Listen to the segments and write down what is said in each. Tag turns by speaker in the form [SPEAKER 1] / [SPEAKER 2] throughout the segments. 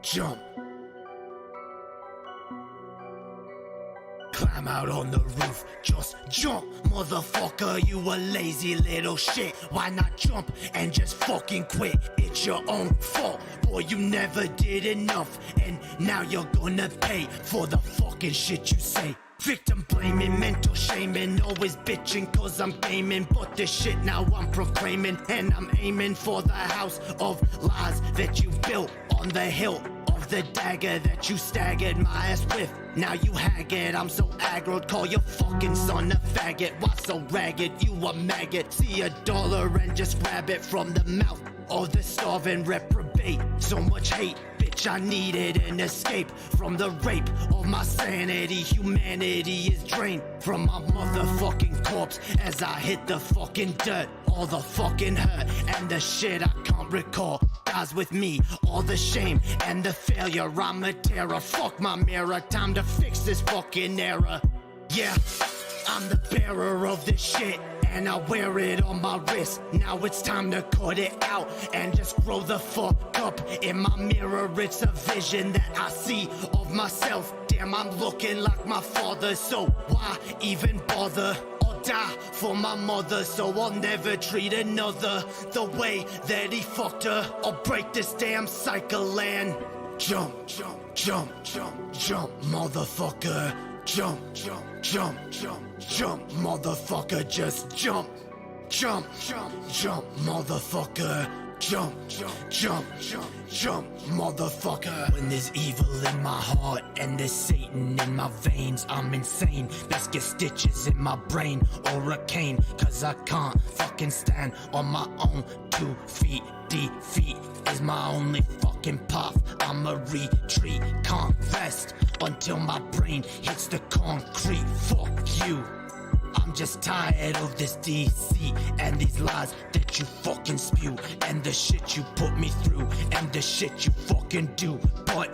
[SPEAKER 1] jump. Climb out on the roof, just jump, motherfucker, you a lazy little shit. Why not jump and just fucking quit? It's your own fault, boy, you never did enough. And now you're gonna pay for the fucking shit you say. Victim blaming, mental shaming, always bitching cause I'm gaming. But this shit now I'm proclaiming, and I'm aiming for the house of lies that you built on the hill of the dagger that you staggered my ass with. Now you haggard, I'm so aggroed, call your fucking son a faggot. Why so ragged, you a maggot? See $1 and just grab it from the mouth of the starving reprobate. So much hate, bitch, I needed an escape from the rape of my sanity. Humanity is drained from my motherfucking corpse as I hit the fucking dirt. All the fucking hurt and the shit I can't recall dies with me. All the shame and the failure, I'm a terror. Fuck my mirror, time to fix this fucking error. Yeah, I'm the bearer of this shit, and I wear it on my wrist. Now it's time to cut it out and just grow the fuck up. In my mirror, it's a vision that I see of myself. Damn, I'm looking like my father, so why even bother? I'll die for my mother, so I'll never treat another the way that he fucked her. I'll break this damn cycle and jump, jump, jump, jump, jump, motherfucker. Jump, jump, jump, jump, jump, motherfucker, just jump. Jump, jump, jump, motherfucker. Jump, jump, jump, jump, jump, motherfucker. When there's evil in my heart and there's Satan in my veins, I'm insane. Best get stitches in my brain or a cane, cause I can't fucking stand on my own 2 feet. Defeat is my only fucking path. I'ma retreat, can't rest until my brain hits the concrete. Fuck you. I'm just tired of this deceit and these lies that you fucking spew, and the shit you put me through, and the shit you fucking do. But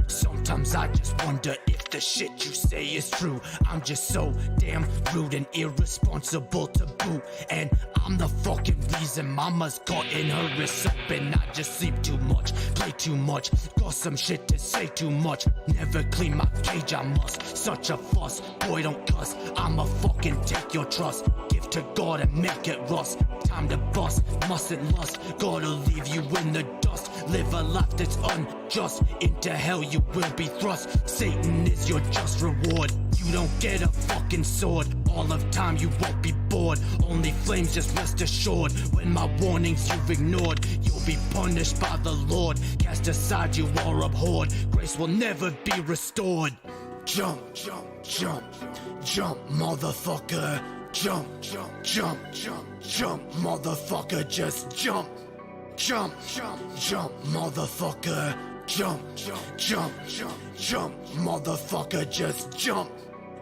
[SPEAKER 1] sometimes I just wonder if the shit you say is true. I'm just so damn rude and irresponsible to boot, and I'm the fucking reason mama's cutting her wrists up. And I just sleep too much, play too much, got some shit to say too much. Never clean my cage, I must. Such a fuss, boy don't cuss. I'ma fucking take your trust, give to God and make it rust. Time to bust, mustn't lust, gotta leave you in the dust. Live a life that's unjust, into hell you will be thrust. Satan is your just reward, you don't get a fucking sword. All of time you won't be bored, only flames, just rest assured. When my warnings you've ignored, you'll be punished by the Lord. Cast aside, you are abhorred, grace will never be restored. Jump, jump, jump, jump, motherfucker. Jump, jump, jump, jump, jump, motherfucker, just jump. Jump, jump, jump, motherfucker. Jump, jump, jump, jump, jump, motherfucker, just jump.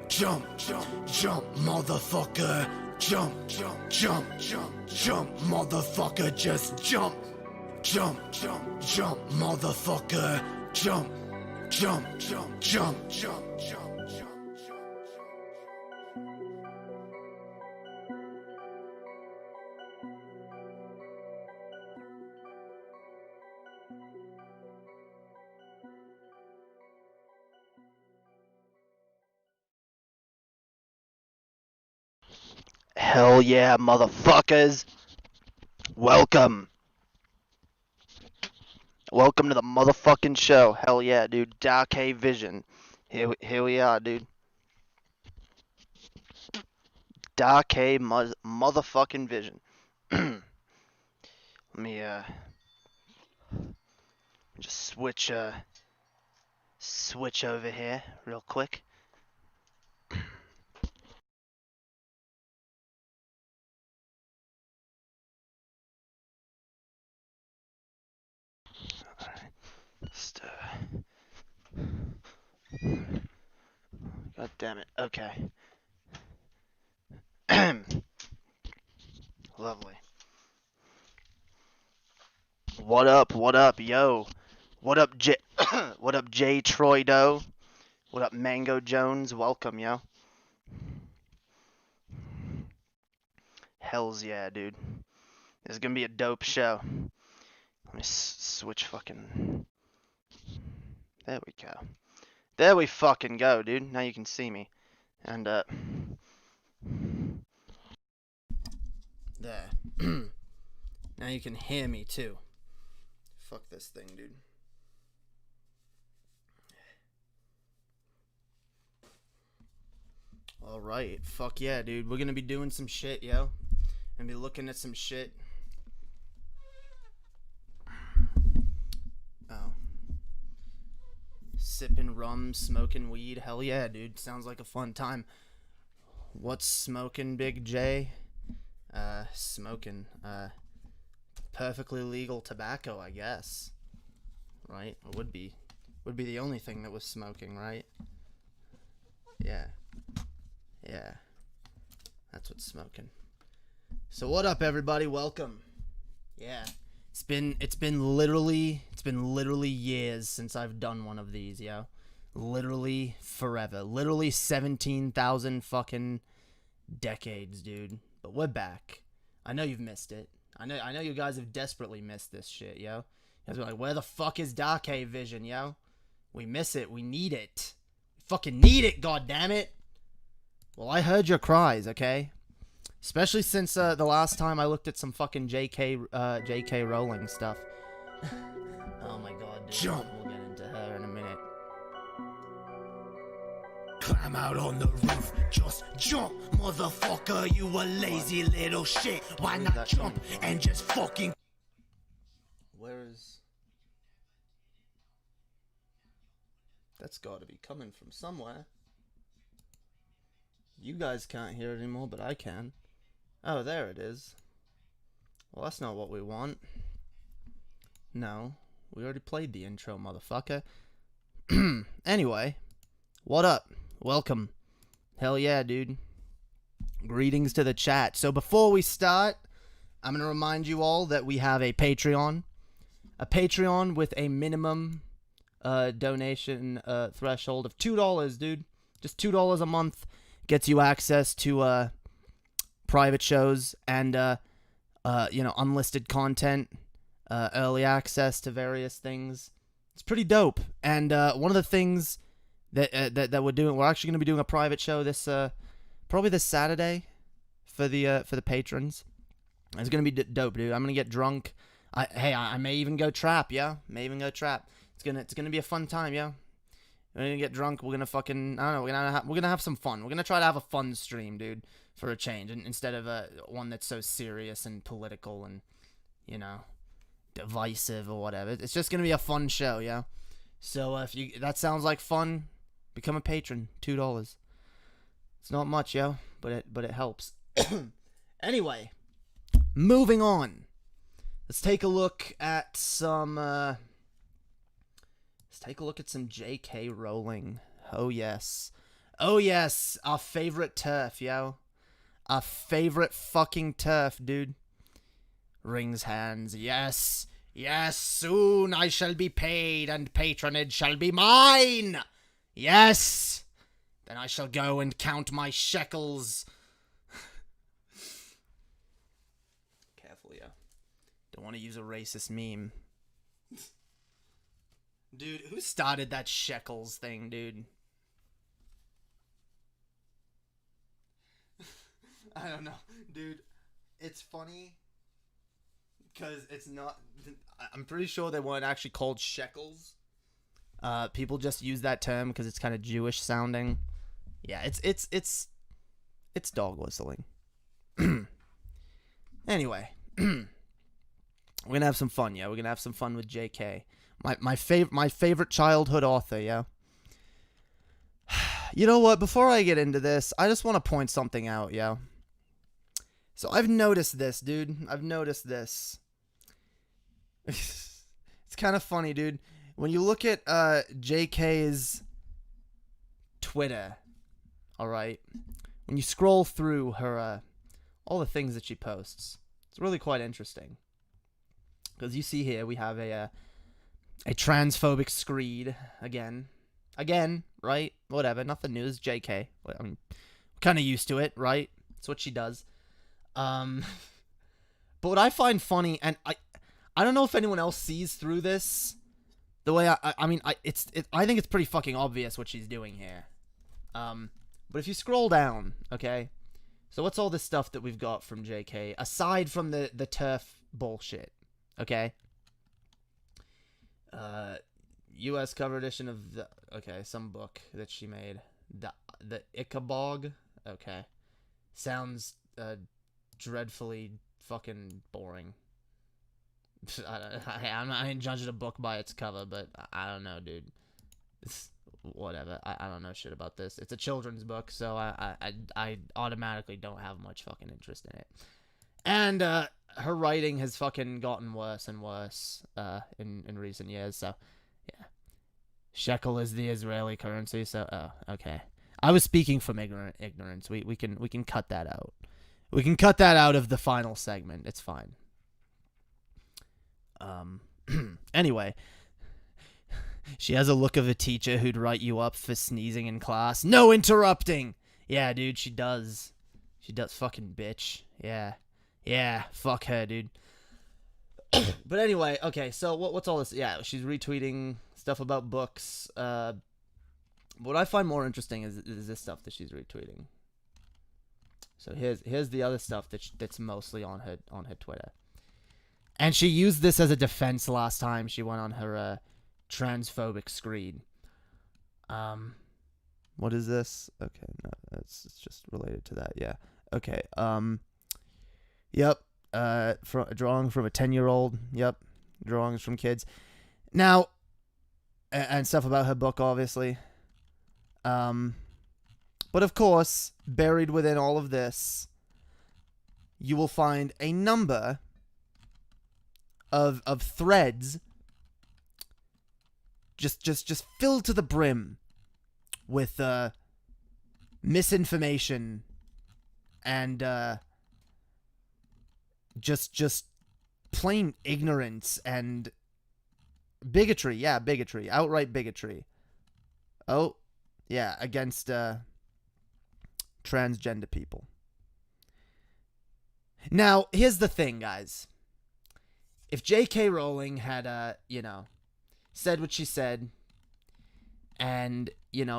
[SPEAKER 1] Jump, jump, jump, motherfucker. Jump, jump, jump, jump, jump, motherfucker, just jump. Jump, jump, jump, motherfucker. Jump, jump, jump, jump, jump, jump, jump.
[SPEAKER 2] Hell yeah, motherfuckers! Welcome! Welcome to the motherfucking show. Hell yeah, dude. Darké Vision. Here we are, dude. Darké motherfucking Vision. Let me just switch over here real quick. Just, God damn it. Okay. Lovely. What up, yo? What up, what up, J. Troy Doe? What up, Mango Jones? Welcome, yo. Hells yeah, dude. This is gonna be a dope show. Let me switch fucking There we go. There we fucking go, dude. Now you can see me. And,
[SPEAKER 3] There. Now you can hear me, too. Fuck this thing, dude. Alright. Fuck yeah, dude. We're gonna be doing some shit, yo. And be looking at some shit. Oh. Sipping rum, smoking weed. Hell yeah, dude. Sounds like a fun time. What's smoking, Big J? Smoking. Perfectly legal tobacco, I guess. Right? It would be. Would be the only thing that was smoking, right? Yeah. Yeah. That's what's smoking. So what up, everybody? Welcome. Yeah. It's been literally years since I've done one of these, yo. Literally forever. Literally 17,000 fucking decades, dude. But we're back. I know you've missed it. I know you guys have desperately missed this shit, yo. You guys are like, where the fuck is Darké Vision, yo? We miss it. We need it. We fucking need it, goddammit. Well, I heard your cries, okay? Especially since the last time I looked at some fucking J.K. Rowling stuff. Oh my god, dude.
[SPEAKER 1] Jump.
[SPEAKER 3] We'll get into her in a minute.
[SPEAKER 1] Climb out on the roof, just jump, motherfucker, you a lazy little shit. Why not jump and just fucking...
[SPEAKER 3] Where is... That's gotta be coming from somewhere. You guys can't hear it anymore, but I can. Oh, there it is. Well, that's not what we want. No, we already played the intro, motherfucker. Anyway, what up? Welcome. Hell yeah, dude. Greetings to the chat. So before we start, I'm going to remind you all that we have a Patreon. A Patreon with a minimum donation threshold of $2, dude. Just $2 a month gets you access to private shows and unlisted content, early access to various things. It's pretty dope. And one of the things that we're doing, we're actually going to be doing a private show this probably this Saturday for the patrons. It's going to be dope, dude. I'm going to get drunk. I may even go trap, yeah? May even go trap. It's gonna be a fun time, yeah? We're gonna get drunk. We're gonna fucking, I don't know, we're gonna have some fun. We're gonna try to have a fun stream, dude, for a change, and instead of one that's so serious and political and, you know, divisive or whatever. It's just gonna be a fun show, yeah? So if that sounds like fun, become a patron. $2. It's not much, yo, but it helps. Anyway, moving on. Let's take a look at some J.K. Rowling. Oh yes, our favorite TERF, yo, our favorite fucking TERF, dude. Wrings hands. Yes, soon I shall be paid, and patronage shall be mine. Yes, then I shall go and count my shekels. Careful, yo. Don't want to use a racist meme. Dude, who started that shekels thing, dude? I don't know. Dude, it's funny because it's not... I'm pretty sure they weren't actually called shekels. People just use that term because it's kind of Jewish sounding. Yeah, it's dog whistling. Anyway. We're gonna have some fun, yeah. We're gonna have some fun with JK. My favorite childhood author, yeah. You know what? Before I get into this, I just want to point something out, yeah. So I've noticed this, dude. I've noticed this. It's kind of funny, dude. When you look at JK's Twitter, all right, when you scroll through her all the things that she posts, it's really quite interesting. Because you see here, we have a transphobic screed again, right? Whatever, nothing new. It's JK. I mean, we're kind of used to it, right? It's what she does. But what I find funny, and I don't know if anyone else sees through this, the way I mean, I think it's pretty fucking obvious what she's doing here. But if you scroll down, okay, so what's all this stuff that we've got from JK aside from the TERF bullshit, okay? U.S. cover edition of some book that she made, the Ichabog, okay, sounds dreadfully fucking boring. I ain't judging a book by its cover, but I don't know, dude. It's whatever. I don't know shit about this. It's a children's book, so I automatically don't have much fucking interest in it. And her writing has fucking gotten worse and worse in recent years. So yeah, shekel is the Israeli currency. So okay. I was speaking from ignorance. We can cut that out. We can cut that out of the final segment. It's fine. Anyway, she has a look of a teacher who'd write you up for sneezing in class. No interrupting! Yeah, dude, she does. She does, fucking bitch. Yeah, fuck her, dude. But anyway, okay, so what's all this? Yeah, she's retweeting stuff about books. What I find more interesting is this stuff that she's retweeting. So here's the other stuff that's mostly on her Twitter. And she used this as a defense last time she went on her transphobic screed. What is this? Okay, no, it's just related to that. Yeah. Okay. Yep. Drawing from a 10-year-old. Yep. Drawings from kids. Now, and stuff about her book, obviously. But of course, buried within all of this, you will find a number of threads just filled to the brim with misinformation and just plain ignorance and bigotry. Yeah, bigotry. Outright bigotry. Oh, yeah, against transgender people. Now, here's the thing, guys. If J.K. Rowling had, said what she said, and,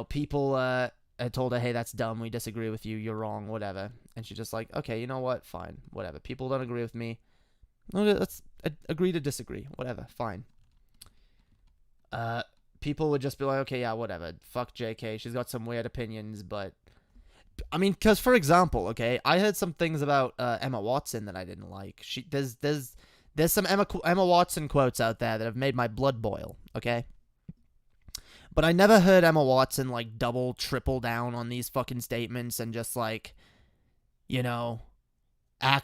[SPEAKER 3] people had told her, hey, that's dumb, we disagree with you, you're wrong, whatever, and she's just like, okay, you know what, fine, whatever, people don't agree with me, okay, let's agree to disagree, whatever, fine. People would just be like, okay, yeah, whatever, fuck J.K., she's got some weird opinions, but, I mean, because, for example, okay, I heard some things about Emma Watson that I didn't like. There's some Emma Watson quotes out there that have made my blood boil, okay? But I never heard Emma Watson, double, triple down on these fucking statements and just, act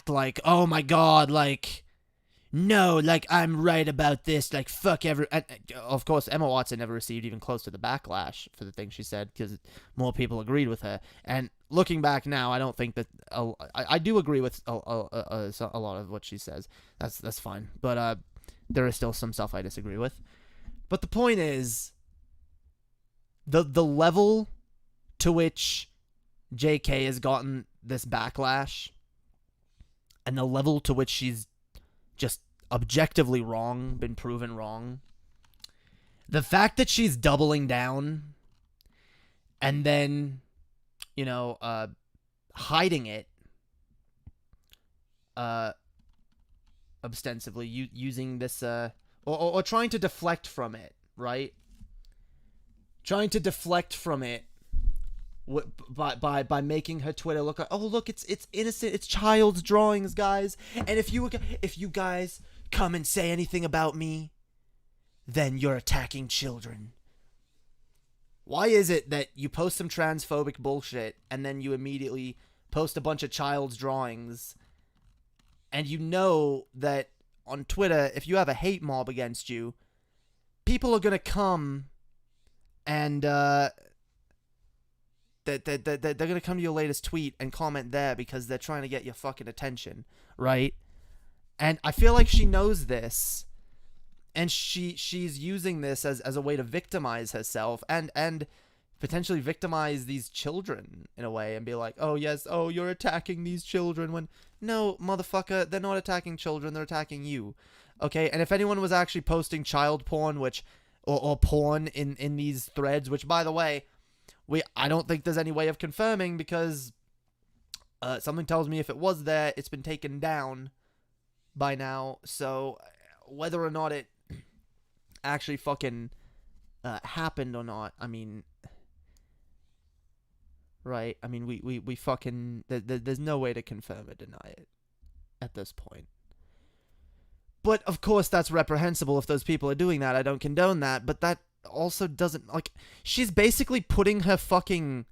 [SPEAKER 3] like, oh my god, no, I'm right about this, fuck every... Of course, Emma Watson never received even close to the backlash for the things she said, because more people agreed with her. And looking back now, I don't think that... I do agree with a lot of what she says. That's fine. But there is still some stuff I disagree with. But the point is, the level to which JK has gotten this backlash, and the level to which she's just objectively wrong, been proven wrong. The fact that she's doubling down and then, hiding it, ostensibly using this, or trying to deflect from it, right? Trying to deflect from it by making her Twitter look like, oh look, it's innocent, it's child's drawings, guys, and if you guys come and say anything about me, then you're attacking children. Why is it that you post some transphobic bullshit and then you immediately post a bunch of child's drawings, and you know that on Twitter, if you have a hate mob against you, people are gonna come and they're gonna come to your latest tweet and comment there because they're trying to get your fucking attention, right? And I feel like she knows this, and she's using this as a way to victimize herself and potentially victimize these children in a way, and be like, oh yes, oh you're attacking these children, when no, motherfucker, they're not attacking children, they're attacking you. Okay, and if anyone was actually posting child porn, which or porn in these threads, which, by the way, I don't think there's any way of confirming, because something tells me if it was there, it's been taken down by now. So whether or not it actually fucking happened or not, I mean, right? I mean, we fucking, there's no way to confirm or deny it at this point. But of course that's reprehensible if those people are doing that. I don't condone that, but that also doesn't, like, she's basically putting her fucking,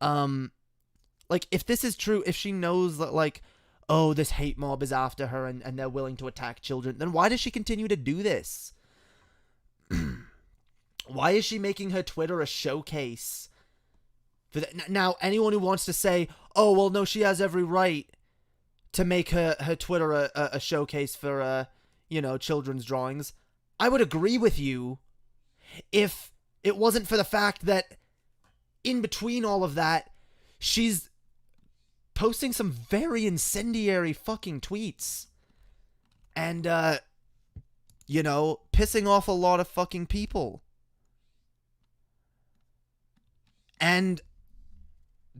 [SPEAKER 3] like, if this is true, if she knows that, like, oh, this hate mob is after her and they're willing to attack children, then why does she continue to do this? Why is she making her Twitter a showcase for that? Now, anyone who wants to say, oh, well, no, she has every right to make her Twitter a showcase for, children's drawings, I would agree with you if it wasn't for the fact that in between all of that, she's posting some very incendiary fucking tweets and, pissing off a lot of fucking people. And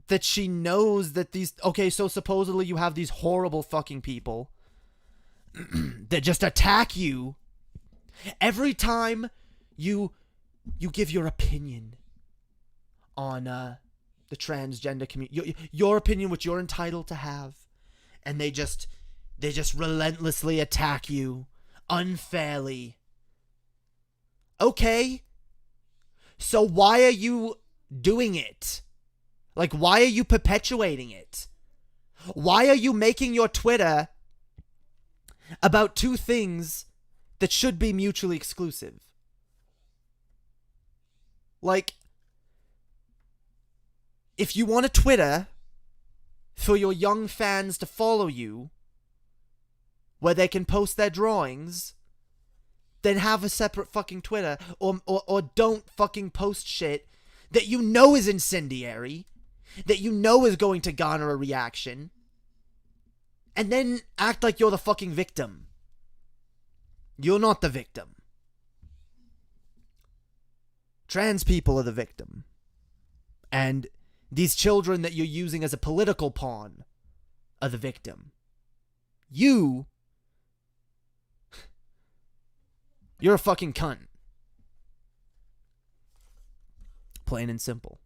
[SPEAKER 3] that she knows that these... Okay, so supposedly you have these horrible fucking people that just attack you every time you give your opinion on the transgender community. Your opinion, which you're entitled to have. And they just relentlessly attack you unfairly. Okay. So why are you doing it? Like, why are you perpetuating it? Why are you making your Twitter about two things that should be mutually exclusive? Like, if you want a Twitter for your young fans to follow you, where they can post their drawings, then have a separate fucking Twitter, or don't fucking post shit that you know is incendiary, that you know is going to garner a reaction, and then act like you're the fucking victim. You're not the victim. Trans people are the victim. And these children that you're using as a political pawn are the victim. You're a fucking cunt. Plain and simple.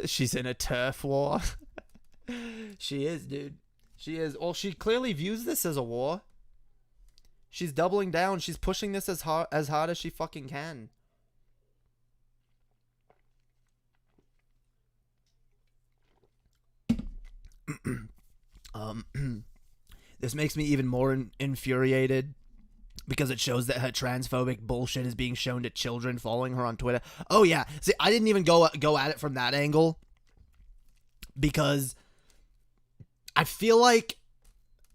[SPEAKER 3] She's in a TERF war. She is, dude. She is. Well, she clearly views this as a war. She's doubling down. She's pushing this as hard as she fucking can. This makes me even more infuriated because it shows that her transphobic bullshit is being shown to children following her on Twitter. Oh yeah, see, I didn't even go at it from that angle because I feel like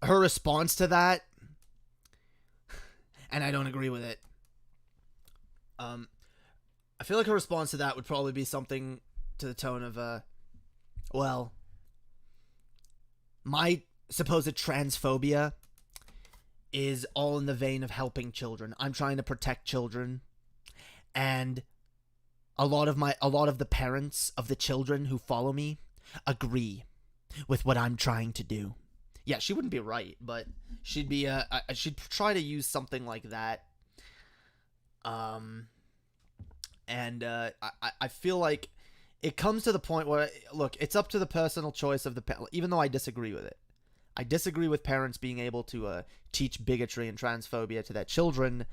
[SPEAKER 3] her response to that, and I don't agree with it. I feel like her response to that would probably be something to the tone of, well, my supposed transphobia is all in the vein of helping children. I'm trying to protect children, and a lot of the parents of the children who follow me agree with what I'm trying to do. Yeah, she wouldn't be right, but she'd be she'd try to use something like that. And I feel like it comes to the point where, look, it's up to the personal choice of the parent, even though I disagree with it. I disagree with parents being able to teach bigotry and transphobia to their children.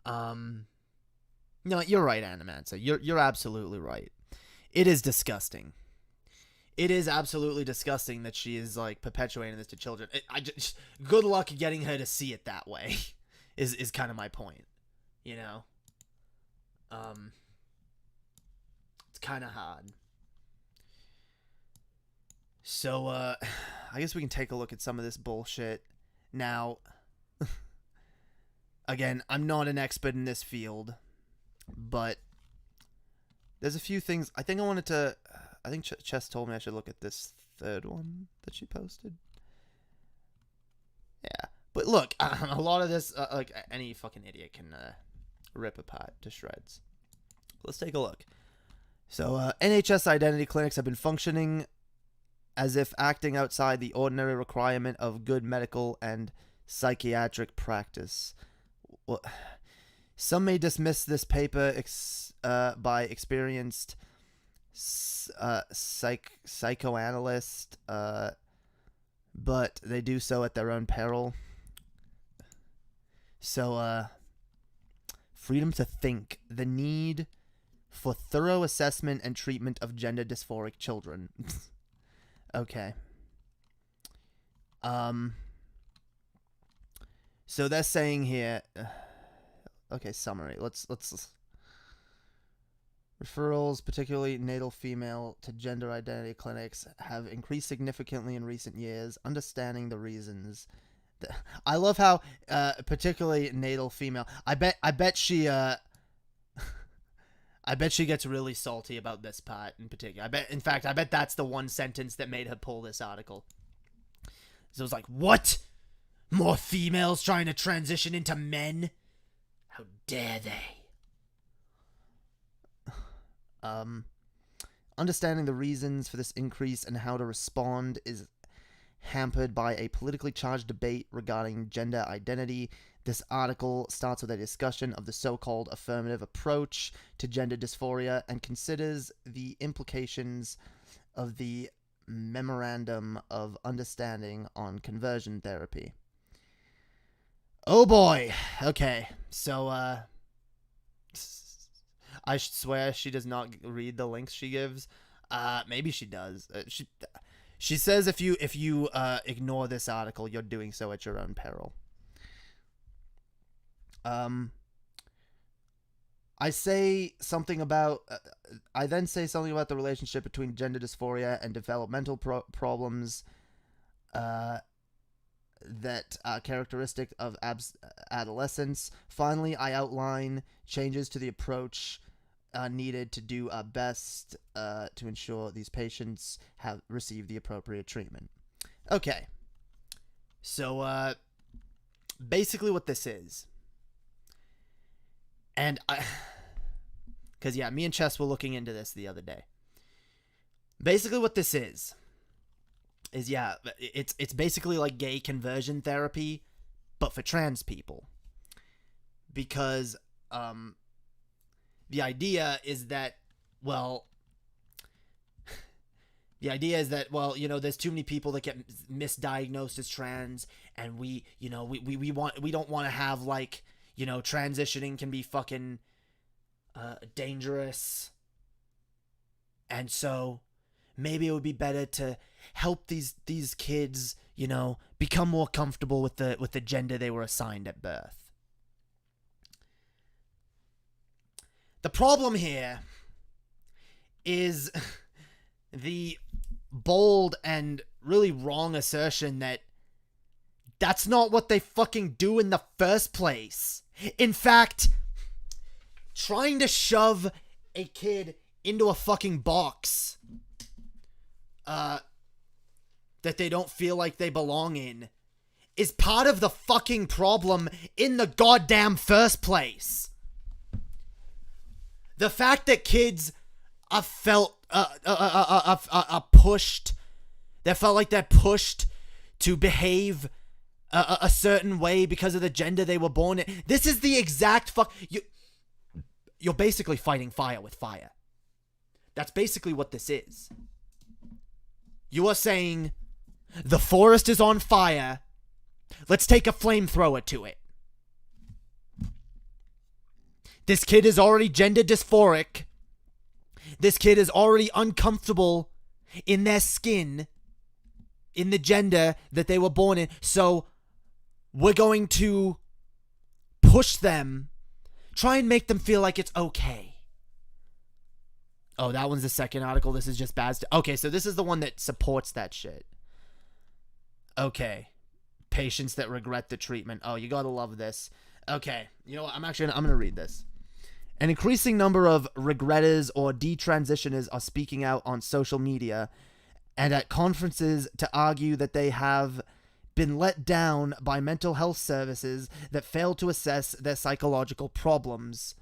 [SPEAKER 3] No, you're right, Animancer. You're absolutely right. It is disgusting. It is absolutely disgusting that she is, like, perpetuating this to children. Good luck getting her to see it that way. is kind of my point. You know? It's kind of hard. So, I guess we can take a look at some of this bullshit. Now, again, I'm not an expert in this field, but there's a few things. I think Chess told me I should look at this third one that she posted. Yeah. But look, a lot of this, like, any fucking idiot can rip apart to shreds. Let's take a look. So, NHS identity clinics have been functioning as if acting outside the ordinary requirement of good medical and psychiatric practice. Well, some may dismiss this paper by experienced psychoanalyst, but they do so at their own peril. So, freedom to think, the need for thorough assessment and treatment of gender dysphoric children. Okay. So they're saying here. Okay, summary. Let's referrals, particularly natal female to gender identity clinics, have increased significantly in recent years. Understanding the reasons. I love how particularly natal female. I bet she I bet she gets really salty about this part in particular. In fact, I bet that's the one sentence that made her pull this article. So it was like, what? More females trying to transition into men? How dare they? Understanding the reasons for this increase and how to respond is hampered by a politically charged debate regarding gender identity. This article starts with a discussion of the so-called affirmative approach to gender dysphoria and considers the implications of the Memorandum of Understanding on Conversion Therapy. Oh boy. Okay. So, I swear she does not read the links she gives. Maybe she does. She says if you ignore this article, you're doing so at your own peril. I then say something about the relationship between gender dysphoria and developmental problems that are characteristic of adolescence. Finally, I outline changes to the approach needed to do our best to ensure these patients have received the appropriate treatment. Okay. So, basically what this is, and because yeah, me and Chess were looking into this the other day. Basically what this is yeah, it's basically like gay conversion therapy, but for trans people. Because the idea is that, well, there's too many people that get misdiagnosed as trans, and we don't want to have, like, transitioning can be fucking dangerous. And so maybe it would be better to help these kids, become more comfortable with the gender they were assigned at birth. The problem here is the bold and really wrong assertion that that's not what they fucking do in the first place. In fact, trying to shove a kid into a fucking box that they don't feel like they belong in is part of the fucking problem in the goddamn first place. The fact that kids are pushed, they felt like they're pushed to behave a certain way because of the gender they were born in. This is the exact you're basically fighting fire with fire. That's basically what this is. You are saying, the forest is on fire, let's take a flamethrower to it. This kid is already gender dysphoric. This kid is already uncomfortable in their skin, in the gender that they were born in. So we're going to push them, try and make them feel like it's okay. Oh, that one's the second article. This is just bad stuff. Okay, so this is the one that supports that shit. Okay. Patients that regret the treatment. Oh, you gotta love this. Okay. You know what? I'm gonna read this. An increasing number of regretters or detransitioners are speaking out on social media and at conferences to argue that they have been let down by mental health services that fail to assess their psychological problems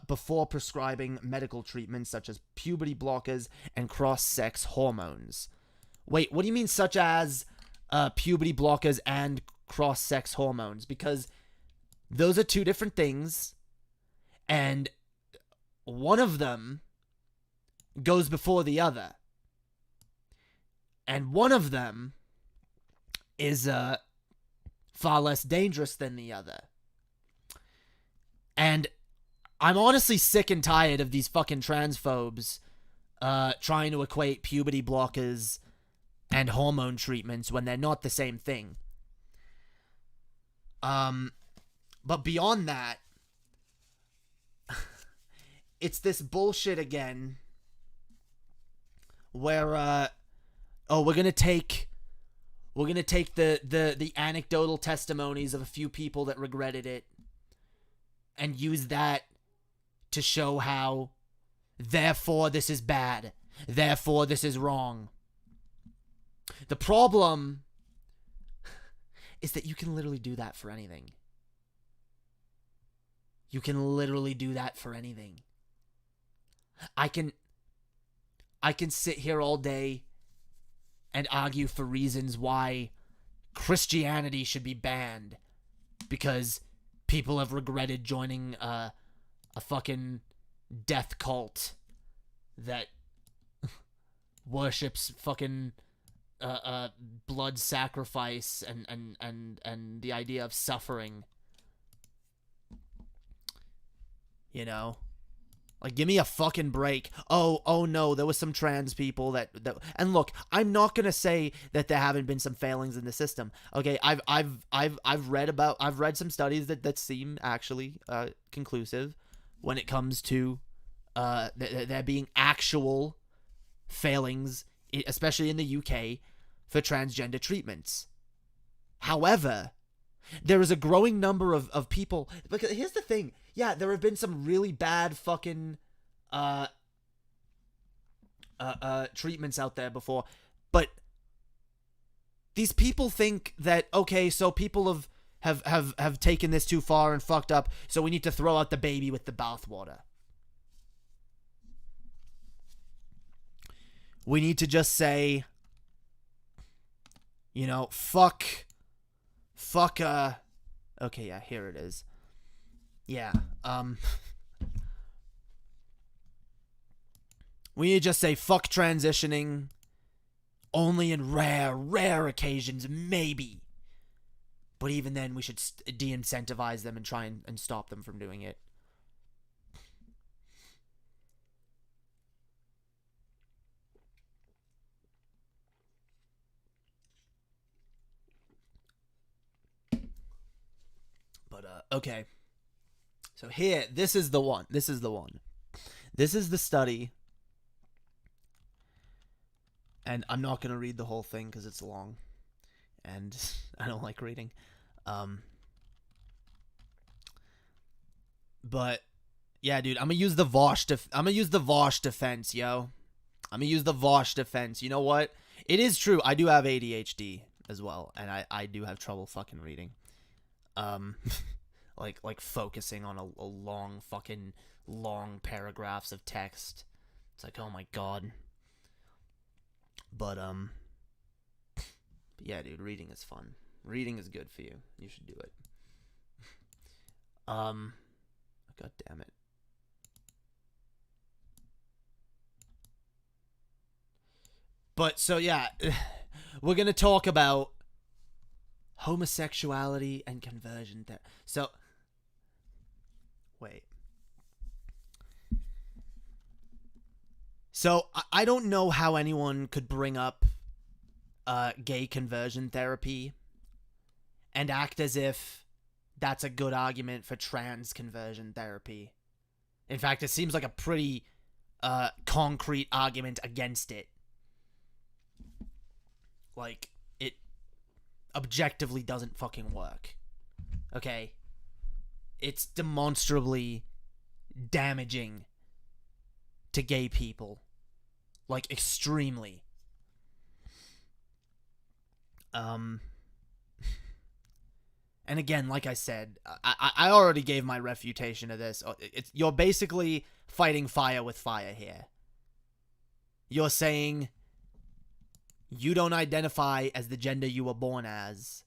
[SPEAKER 3] before prescribing medical treatments such as puberty blockers and cross-sex hormones. Wait, what do you mean such as puberty blockers and cross-sex hormones? Because those are two different things, and one of them goes before the other. And one of them is far less dangerous than the other. And I'm honestly sick and tired of these fucking transphobes trying to equate puberty blockers and hormone treatments when they're not the same thing. But beyond that, it's this bullshit again where we're gonna take the anecdotal testimonies of a few people that regretted it and use that to show how therefore this is bad, therefore this is wrong. The problem is that you can literally do that for anything. You can literally do that for anything. I can sit here all day and argue for reasons why Christianity should be banned because people have regretted joining a fucking death cult that worships fucking blood sacrifice and the idea of suffering. You know? Like, give me a fucking break. Oh no, there was some trans people that and look, I'm not gonna say that there haven't been some failings in the system. Okay, I've read some studies that seem actually conclusive when it comes to there being actual failings, especially in the UK, for transgender treatments. However, there is a growing number of people. Because here's the thing. Yeah, there have been some really bad fucking treatments out there before, but these people think that, okay, so people have taken this too far and fucked up, so we need to throw out the baby with the bathwater. We need to just say, you know, fuck, okay, yeah, here it is. Yeah, we need to just say fuck transitioning, only in rare occasions, maybe. But even then, we should de-incentivize them and try and stop them from doing it. But, okay. So here, this is the one. This is the study. And I'm not going to read the whole thing because it's long. And I don't like reading. But, yeah, dude, I'm going to use the Vosh defense, yo. I'm going to use the Vosh defense. You know what? It is true. I do have ADHD as well. And I do have trouble fucking reading. Like focusing on a long paragraphs of text. It's like, oh my god. But yeah, dude, reading is fun. Reading is good for you. You should do it. God damn it. But so yeah, we're gonna talk about homosexuality and conversion therapy. So wait. So, I don't know how anyone could bring up gay conversion therapy and act as if that's a good argument for trans conversion therapy. In fact, it seems like a pretty concrete argument against it. Like, it objectively doesn't fucking work. Okay? It's demonstrably damaging to gay people. Like, extremely. And again, like I said, I already gave my refutation of this. You're basically fighting fire with fire here. You're saying you don't identify as the gender you were born as.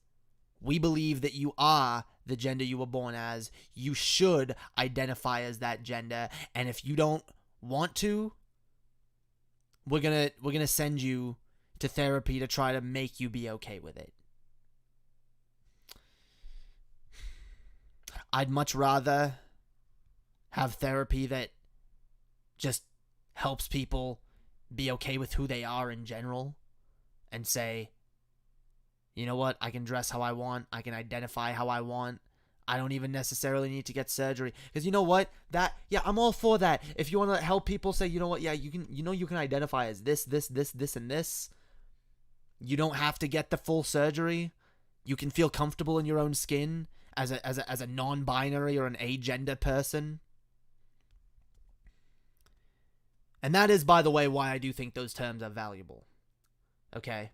[SPEAKER 3] We believe that you are the gender you were born as. You should identify as that gender, and if you don't want to, we're gonna send you to therapy to try to make you be okay with it. I'd much rather have therapy that just helps people be okay with who they are in general and say, you know what, I can dress how I want, I can identify how I want, I don't even necessarily need to get surgery. Because you know what? I'm all for that. If you want to help people say, you know what, you can identify as this, and this. You don't have to get the full surgery. You can feel comfortable in your own skin as a non-binary or an agender person. And that is, by the way, why I do think those terms are valuable. Okay?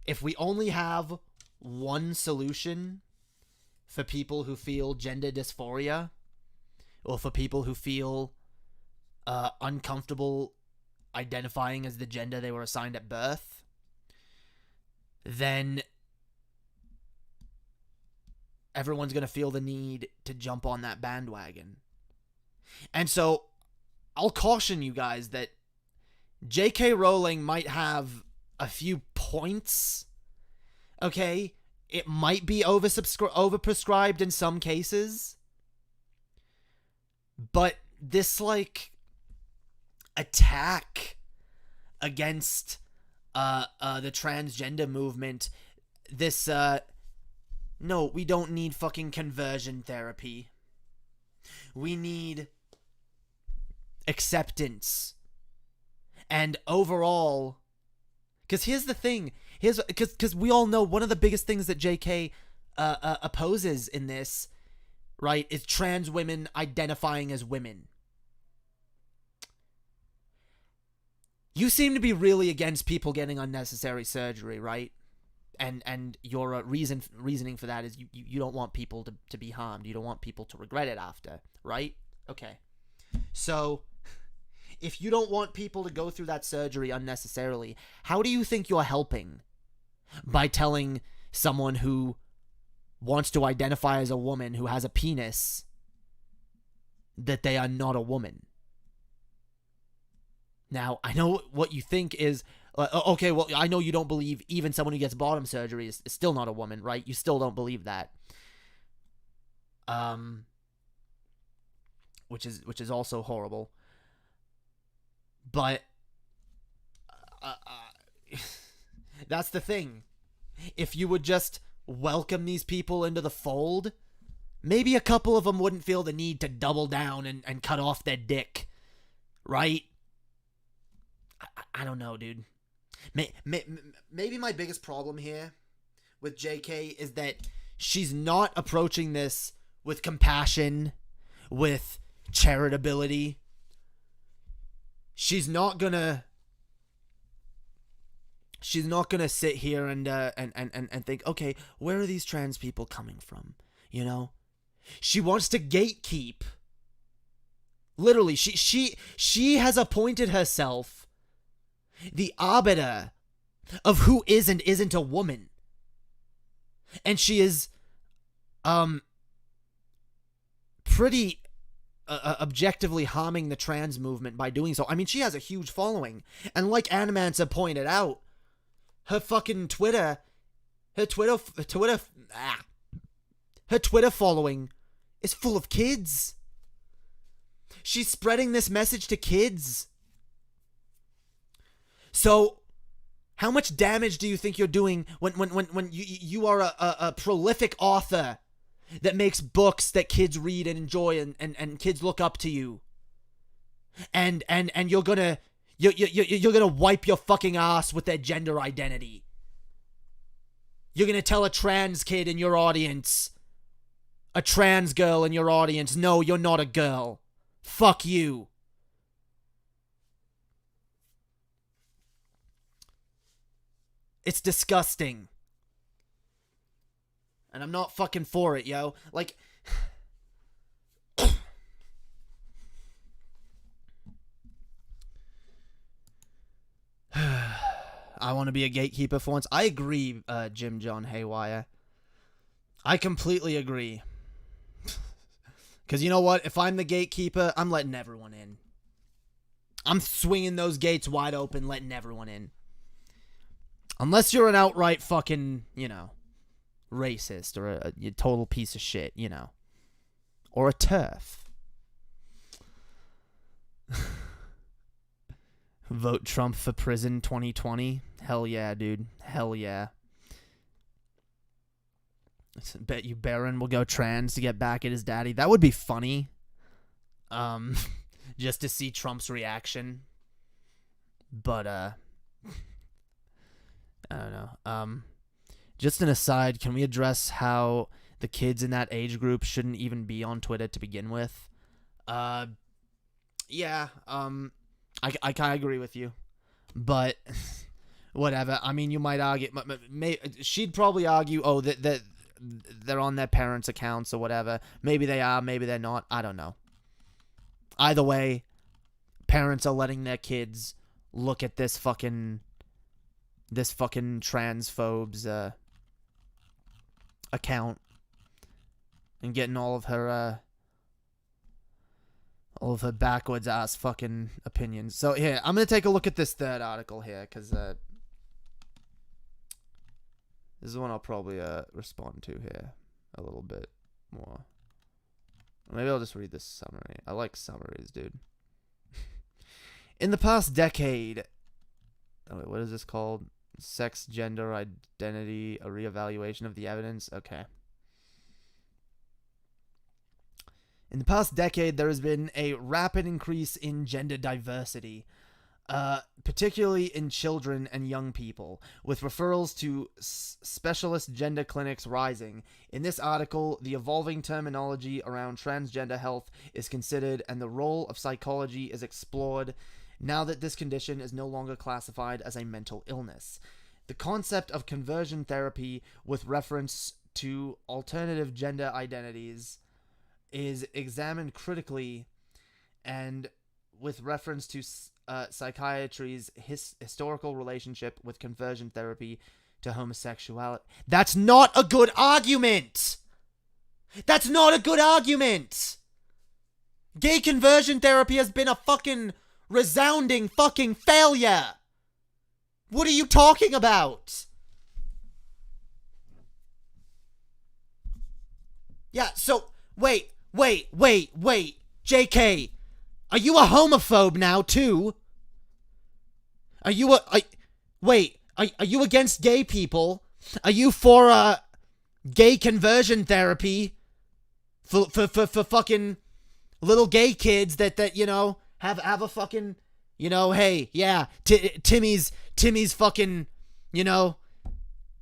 [SPEAKER 3] If we only have one solution for people who feel gender dysphoria, or for people who feel uncomfortable identifying as the gender they were assigned at birth, then everyone's going to feel the need to jump on that bandwagon. And so I'll caution you guys that J.K. Rowling might have a few points, okay? It might be overprescribed in some cases, but this, like, attack against the transgender movement, this, no, we don't need fucking conversion therapy. We need acceptance. And overall, because here's the thing, because we all know one of the biggest things that JK opposes in this, right, is trans women identifying as women. You seem to be really against people getting unnecessary surgery, right? And your reasoning for that is you don't want people to be harmed. You don't want people to regret it after, right? Okay. So, if you don't want people to go through that surgery unnecessarily, how do you think you're helping by telling someone who wants to identify as a woman who has a penis that they are not a woman? Now, I know what you think is, okay, well, I know you don't believe even someone who gets bottom surgery is still not a woman, right? You still don't believe that. Which is also horrible. But that's the thing. If you would just welcome these people into the fold, maybe a couple of them wouldn't feel the need to double down and cut off their dick, right? I don't know, dude. Maybe my biggest problem here with JK is that she's not approaching this with compassion, with charitability. She's not gonna sit here and think, okay, where are these trans people coming from? You know? She wants to gatekeep. Literally, she has appointed herself the arbiter of who is and isn't a woman. And she is pretty objectively harming the trans movement by doing so. I mean, she has a huge following. And like Animancer pointed out, her fucking Twitter following is full of kids. She's spreading this message to kids. So, how much damage do you think you're doing when you are a prolific author that makes books that kids read and enjoy and kids look up to you? And you're gonna wipe your fucking ass with their gender identity. You're gonna tell a trans kid in your audience, a trans girl in your audience, no, you're not a girl. Fuck you. It's disgusting. And I'm not fucking for it, yo. Like, I want to be a gatekeeper for once. I agree, Jim John Haywire. I completely agree. Because you know what? If I'm the gatekeeper, I'm letting everyone in. I'm swinging those gates wide open, letting everyone in. Unless you're an outright fucking, racist or a total piece of shit, Or a TERF. Vote Trump for prison 2020. Hell yeah, dude. Hell yeah. I bet you Barron will go trans to get back at his daddy. That would be funny. Just to see Trump's reaction. But, I don't know. Just an aside, can we address how the kids in that age group shouldn't even be on Twitter to begin with? Yeah, I kind of agree with you. But, whatever. I mean, you might argue, she'd probably argue, that they're on their parents' accounts or whatever. Maybe they are, maybe they're not. I don't know. Either way, parents are letting their kids look at this fucking transphobe's account and getting all of her backwards ass fucking opinions. So here, I'm gonna take a look at this third article here, because this is one I'll probably respond to here a little bit more. Maybe I'll just read this summary. I like summaries, dude. In the past decade... Oh, wait, what is this called? Sex, gender, identity, a reevaluation of the evidence? Okay. In the past decade, there has been a rapid increase in gender diversity, particularly in children and young people, with referrals to specialist gender clinics rising. In this article, the evolving terminology around transgender health is considered, and the role of psychology is explored now that this condition is no longer classified as a mental illness. The concept of conversion therapy with reference to alternative gender identities is examined critically, and with reference to psychiatry's historical relationship with conversion therapy to homosexuality. That's not a good argument! That's not a good argument! Gay conversion therapy has been a fucking resounding fucking failure! What are you talking about? Yeah, so, wait. JK, are you a homophobe now, too? Are you are you against gay people? Are you for, gay conversion therapy? For fucking little gay kids that have a fucking, hey, yeah, Timmy's fucking,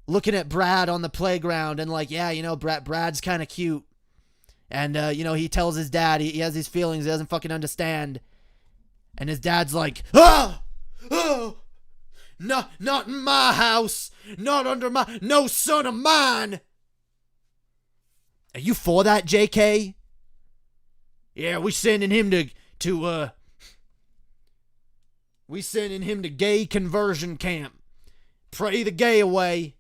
[SPEAKER 3] looking at Brad on the playground and like, yeah, Brad's kind of cute. And, he tells his dad he has these feelings he doesn't fucking understand. And his dad's like, oh, no, not in my house. Not under no son of mine. Are you for that, JK? Yeah, we sending him we sending him to gay conversion camp. Pray the gay away.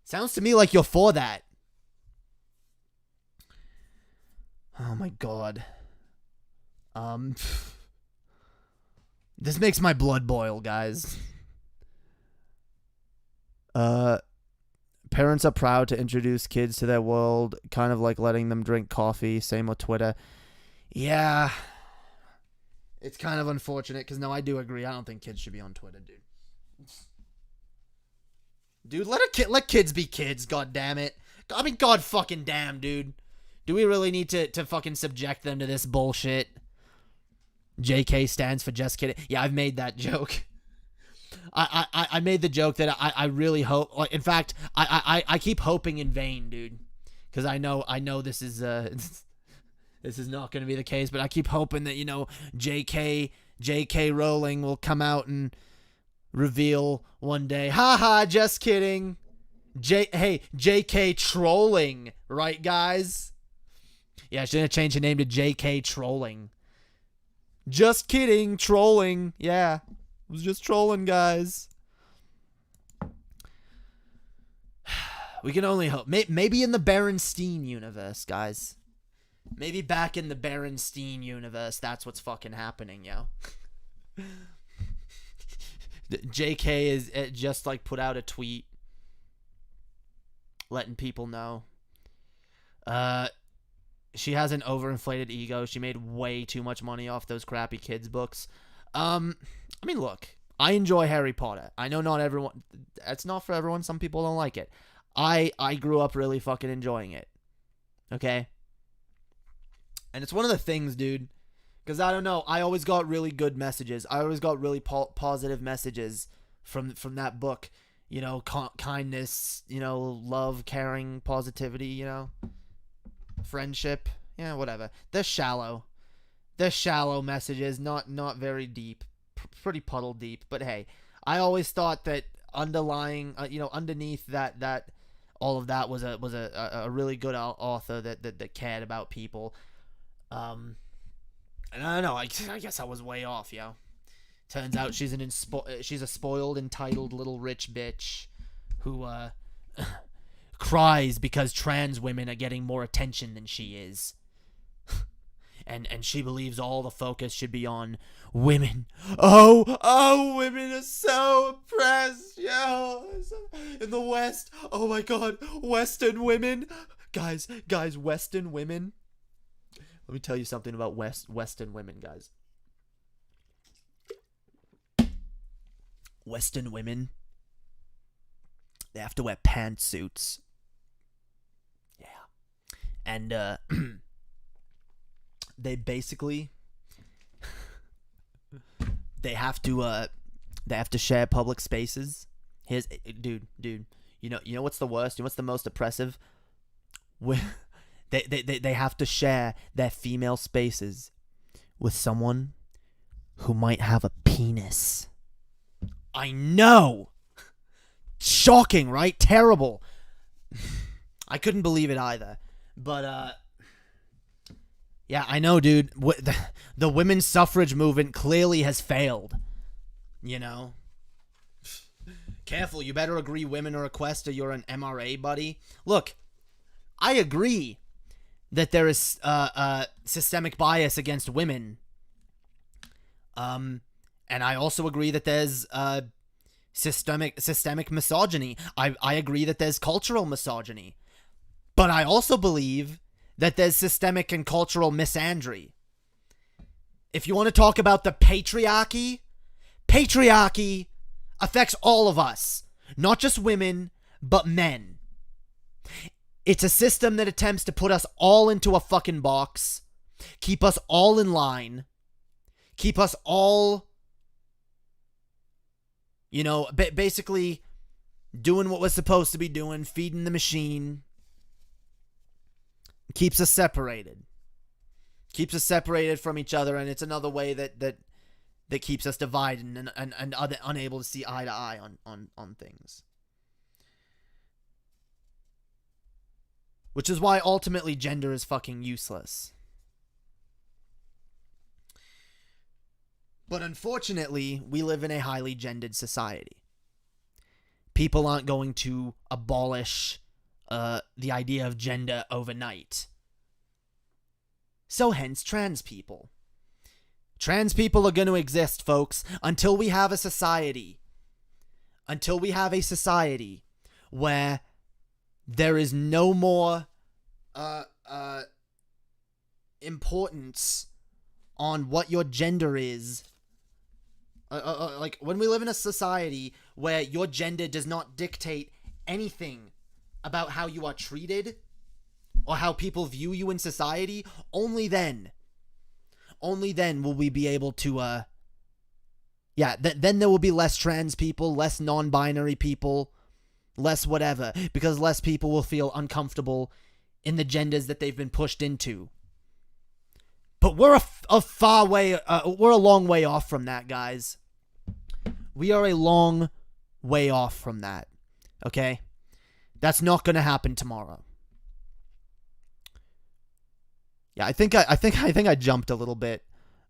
[SPEAKER 3] Sounds to me like you're for that. Oh my god. This makes my blood boil, guys. Parents are proud to introduce kids to their world, kind of like letting them drink coffee, same with Twitter. Yeah. It's kind of unfortunate, because no, I do agree. I don't think kids should be on Twitter, dude. Dude, let kids be kids, god damn it. I mean, god fucking damn, dude. Do we really need to fucking subject them to this bullshit? JK stands for just kidding. Yeah, I've made that joke. I made the joke that I really hope, like, in fact, I keep hoping in vain, dude. Because I know this is this is not going to be the case, but I keep hoping that, JK Rowling will come out and reveal one day, haha, just kidding. JK Trolling, right, guys? Yeah, she's gonna change her name to JK Trolling. Just kidding, trolling. Yeah, I was just trolling, guys. We can only hope. Maybe in the Berenstein universe, guys. Maybe back in the Berenstein universe, that's what's fucking happening, yo. JK is just like put out a tweet letting people know. She has an overinflated ego. She made way too much money off those crappy kids books. I mean, look, I enjoy Harry Potter. I know not everyone. It's not for everyone. Some people don't like it. I grew up really fucking enjoying it. Okay? And it's one of the things, dude, because I don't know, I always got really good messages. I always got really positive messages from that book. You know, kindness, you know, love, caring, positivity, you know, friendship, yeah, whatever. They're shallow. They're shallow messages, not very deep, pretty puddle deep. But hey, I always thought that underlying, you know, underneath that all of that was a really good author that cared about people. And I don't know. I guess I was way off, yo. Turns out she's she's a spoiled, entitled little rich bitch who cries because trans women are getting more attention than she is. and she believes all the focus should be on women. Oh, women are so oppressed, yo. In the West, oh my God, Western women, guys, Western women. Let me tell you something about Western women, guys. Western women, they have to wear pantsuits. Yeah. And they basically they have to share public spaces. Here's dude, you know what's the worst? You know what's the most oppressive? They have to share their female spaces with someone who might have a penis. I know. Shocking, right? Terrible. I couldn't believe it either. But yeah, I know, dude. The women's suffrage movement clearly has failed. You know? Careful, you better agree women are a quest or you're an MRA, buddy. Look, I agree that there is systemic bias against women. And I also agree that there's systemic misogyny. I agree that there's cultural misogyny. But I also believe that there's systemic and cultural misandry. If you want to talk about the patriarchy affects all of us. Not just women, but men. It's a system that attempts to put us all into a fucking box, keep us all in line, keep us all, you know, basically doing what we're supposed to be doing, feeding the machine, keeps us separated from each other, and it's another way that keeps us divided and unable to see eye to eye on things. Which is why ultimately gender is fucking useless. But unfortunately, we live in a highly gendered society. People aren't going to abolish the idea of gender overnight. So hence trans people. Trans people are going to exist, folks, until we have a society. Until we have a society where there is no more importance on what your gender is. Like, when we live in a society where your gender does not dictate anything about how you are treated or how people view you in society, only then will we be able to, then there will be less trans people, less non-binary people, less whatever, because less people will feel uncomfortable in the genders that they've been pushed into. But we're we're a long way off from that, guys. We are a long way off from that, okay? That's not going to happen tomorrow. Yeah, I think I jumped a little bit.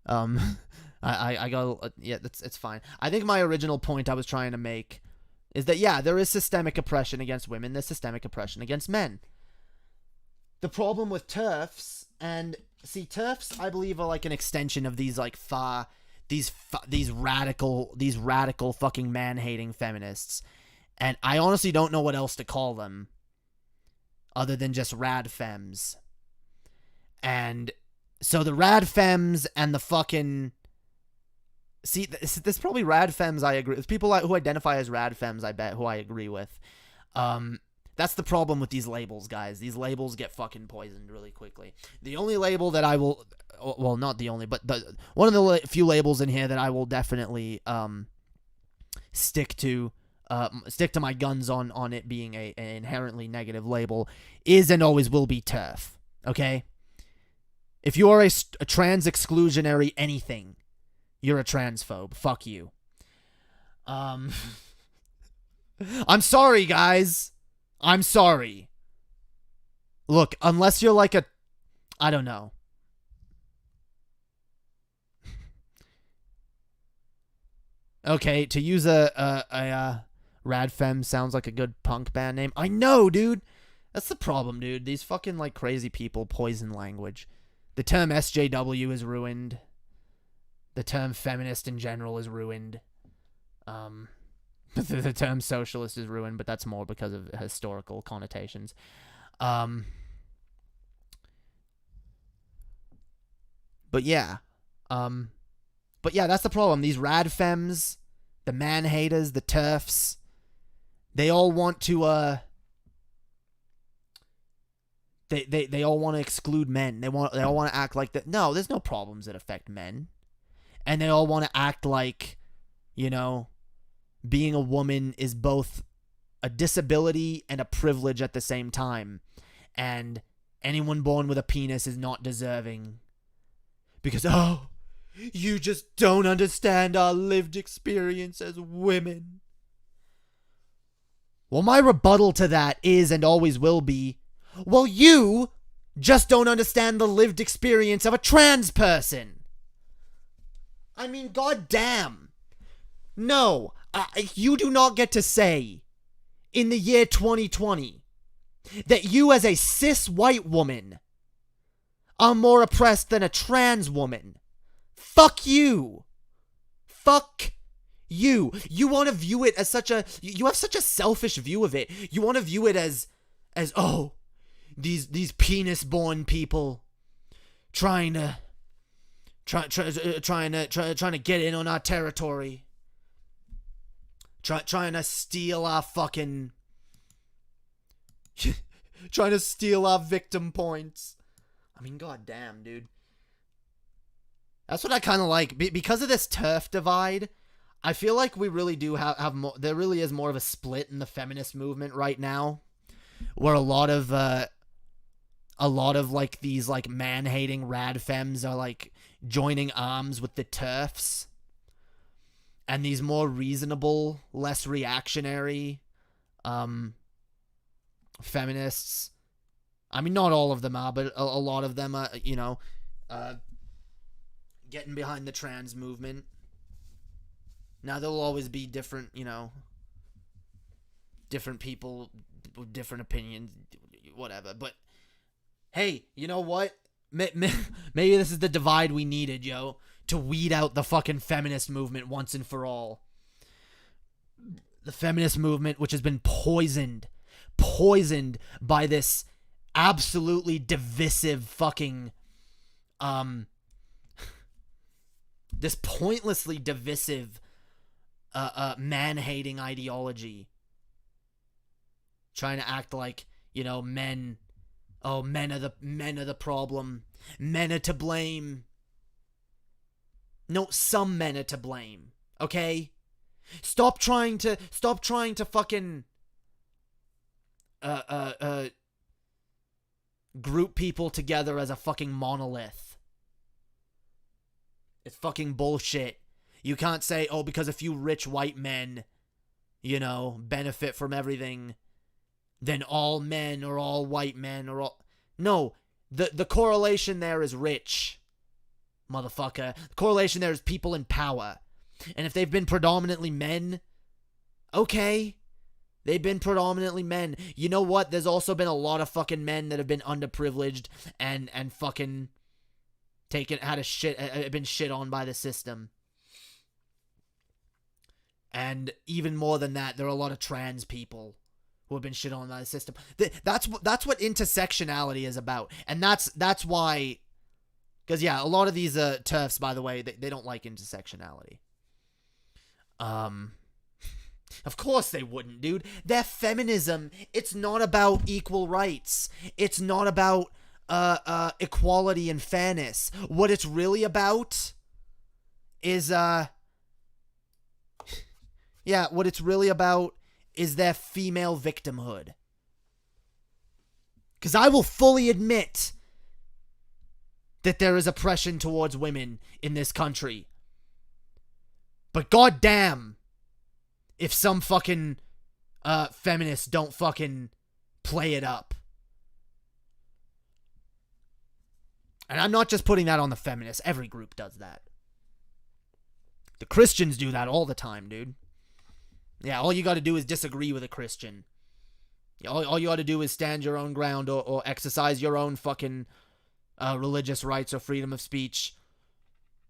[SPEAKER 3] I got yeah, it's fine. I think my original point I was trying to make is that yeah, there is systemic oppression against women, there's systemic oppression against men. The problem with TERFs, and see, TERFs I believe are like an extension of these like these radical fucking man-hating feminists. And I honestly don't know what else to call them other than just rad femmes. And so the rad femmes and the fucking... See, this probably rad femmes I agree... There's people who identify as rad femmes, I bet, who I agree with. That's the problem with these labels, guys. These labels get fucking poisoned really quickly. The only label that I will... Well, not the only, but one of the few labels in here that I will definitely stick to my guns on it being an inherently negative label is and always will be TERF. Okay? If you are a trans exclusionary anything, you're a transphobe. Fuck you. I'm sorry, guys. I'm sorry. Look, unless you're like a... I don't know. Okay, to use a rad femme sounds like a good punk band name. I know, dude. That's the problem, dude. These fucking like crazy people poison language. The term SJW is ruined. The term feminist in general is ruined. The term socialist is ruined, but that's more because of historical connotations. But yeah. But yeah, that's the problem. These rad femmes, the man haters, the TERFs, they all want to They all want to exclude men. They all want to act like that. No, there's no problems that affect men. And they all want to act like, you know, being a woman is both a disability and a privilege at the same time. And anyone born with a penis is not deserving. Because, oh, you just don't understand our lived experience as women. Well, my rebuttal to that is and always will be, well, you just don't understand the lived experience of a trans person. I mean, goddamn. No, you do not get to say, in the year 2020, that you as a cis white woman are more oppressed than a trans woman. Fuck you. Fuck you. You want to view it as such a... You have such a selfish view of it. You want to view it as oh, these penis-born people trying to get in on our territory. Trying to steal our fucking... trying to steal our victim points. I mean, goddamn, dude. That's what I kind of like. Because of this TERF divide, I feel like we really do have more... There really is more of a split in the feminist movement right now. Where a lot of like these like man-hating rad femmes are like joining arms with the TERFs. And these more reasonable, less reactionary feminists. I mean, not all of them are, but a lot of them are, you know, getting behind the trans movement. Now, there'll always be different, you know, different people with different opinions, whatever. But, hey, you know what? Maybe this is the divide we needed, yo, to weed out the fucking feminist movement once and for all. The feminist movement, which has been poisoned by this absolutely divisive fucking, this pointlessly divisive, man-hating ideology. Trying to act like, you know, men are the problem. Men are to blame. No, some men are to blame. Okay? Stop trying to fucking group people together as a fucking monolith. It's fucking bullshit. You can't say, oh, because a few rich white men, you know, benefit from everything, then all men or all white men or all... No, the correlation there is rich, motherfucker. The correlation there is people in power. And if they've been predominantly men, okay, they've been predominantly men. You know what? There's also been a lot of fucking men that have been underprivileged and fucking been shit on by the system. And even more than that, there are a lot of trans people who have been shit on by the system. That's what intersectionality is about. And that's why, because yeah, a lot of these TERFs, by the way, they don't like intersectionality. Of course they wouldn't, dude. Their feminism, it's not about equal rights. It's not about equality and fairness. What it's really about is what it's really about is their female victimhood. Because I will fully admit that there is oppression towards women in this country. But goddamn, if some fucking feminists don't fucking play it up. And I'm not just putting that on the feminists. Every group does that. The Christians do that all the time, dude. Yeah, all you got to do is disagree with a Christian. All you got to do is stand your own ground or exercise your own fucking religious rights or freedom of speech.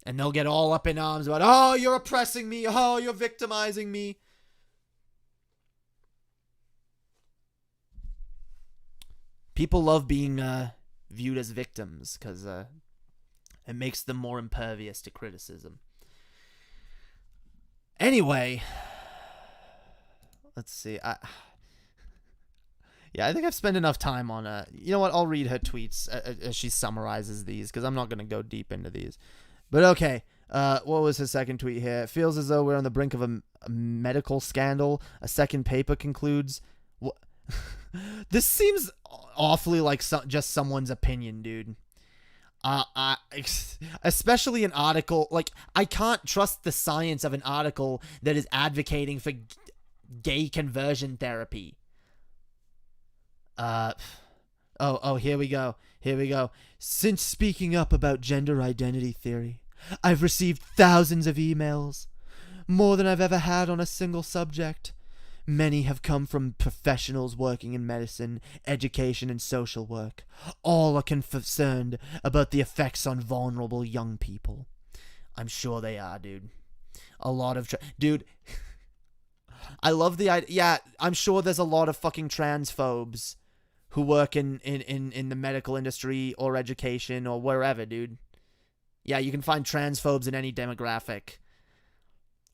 [SPEAKER 3] And they'll get all up in arms about, oh, you're oppressing me. Oh, you're victimizing me. People love being viewed as victims because it makes them more impervious to criticism. Anyway, let's see. I think I've spent enough time on you know what? I'll read her tweets as she summarizes these because I'm not going to go deep into these. But okay, what was her second tweet here? It feels as though we're on the brink of a medical scandal. A second paper concludes. This seems awfully like just someone's opinion, dude. Especially an article, like, I can't trust the science of an article that is advocating for gay conversion therapy. Here we go. Since speaking up about gender identity theory, I've received thousands of emails, more than I've ever had on a single subject. Many have come from professionals working in medicine, education, and social work. All are concerned about the effects on vulnerable young people. I'm sure they are, dude. A lot of... Dude, I love the idea... Yeah, I'm sure there's a lot of fucking transphobes who work in the medical industry or education or wherever, dude. Yeah, you can find transphobes in any demographic.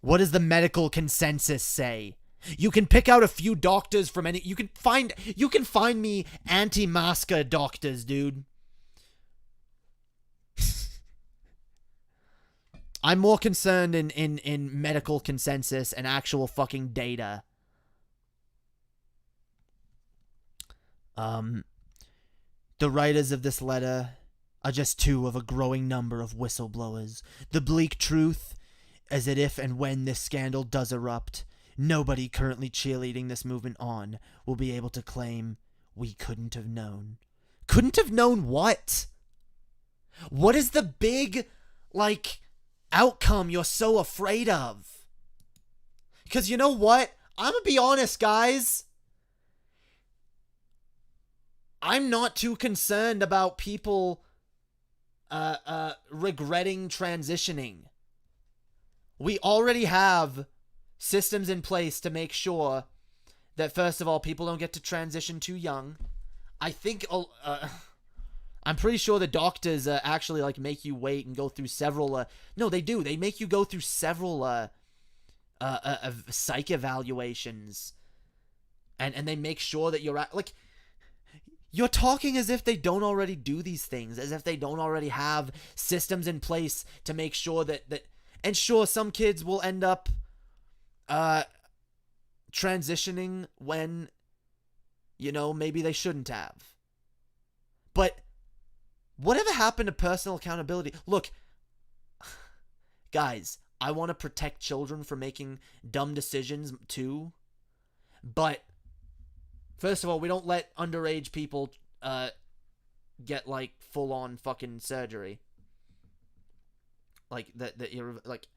[SPEAKER 3] What does the medical consensus say? You can pick out a few doctors from any... You can find me anti-masker doctors, dude. I'm more concerned in medical consensus and actual fucking data. The writers of this letter are just two of a growing number of whistleblowers. The bleak truth is that if and when this scandal does erupt, nobody currently cheerleading this movement on will be able to claim we couldn't have known. Couldn't have known what? What is the big, outcome you're so afraid of? Because you know what? I'm gonna be honest, guys. I'm not too concerned about people regretting transitioning. We already have systems in place to make sure that, first of all, people don't get to transition too young. I think I'm pretty sure the doctors actually make you wait and go through several no, they do. They make you go through several psych evaluations, and they make sure that you're you're talking as if they don't already do these things, as if they don't already have systems in place to make sure that and sure, some kids will end up transitioning when, maybe they shouldn't have. But whatever happened to personal accountability? Look, guys, I want to protect children from making dumb decisions too, but First of all, we don't let underage people get like full on fucking surgery. Like that you're like.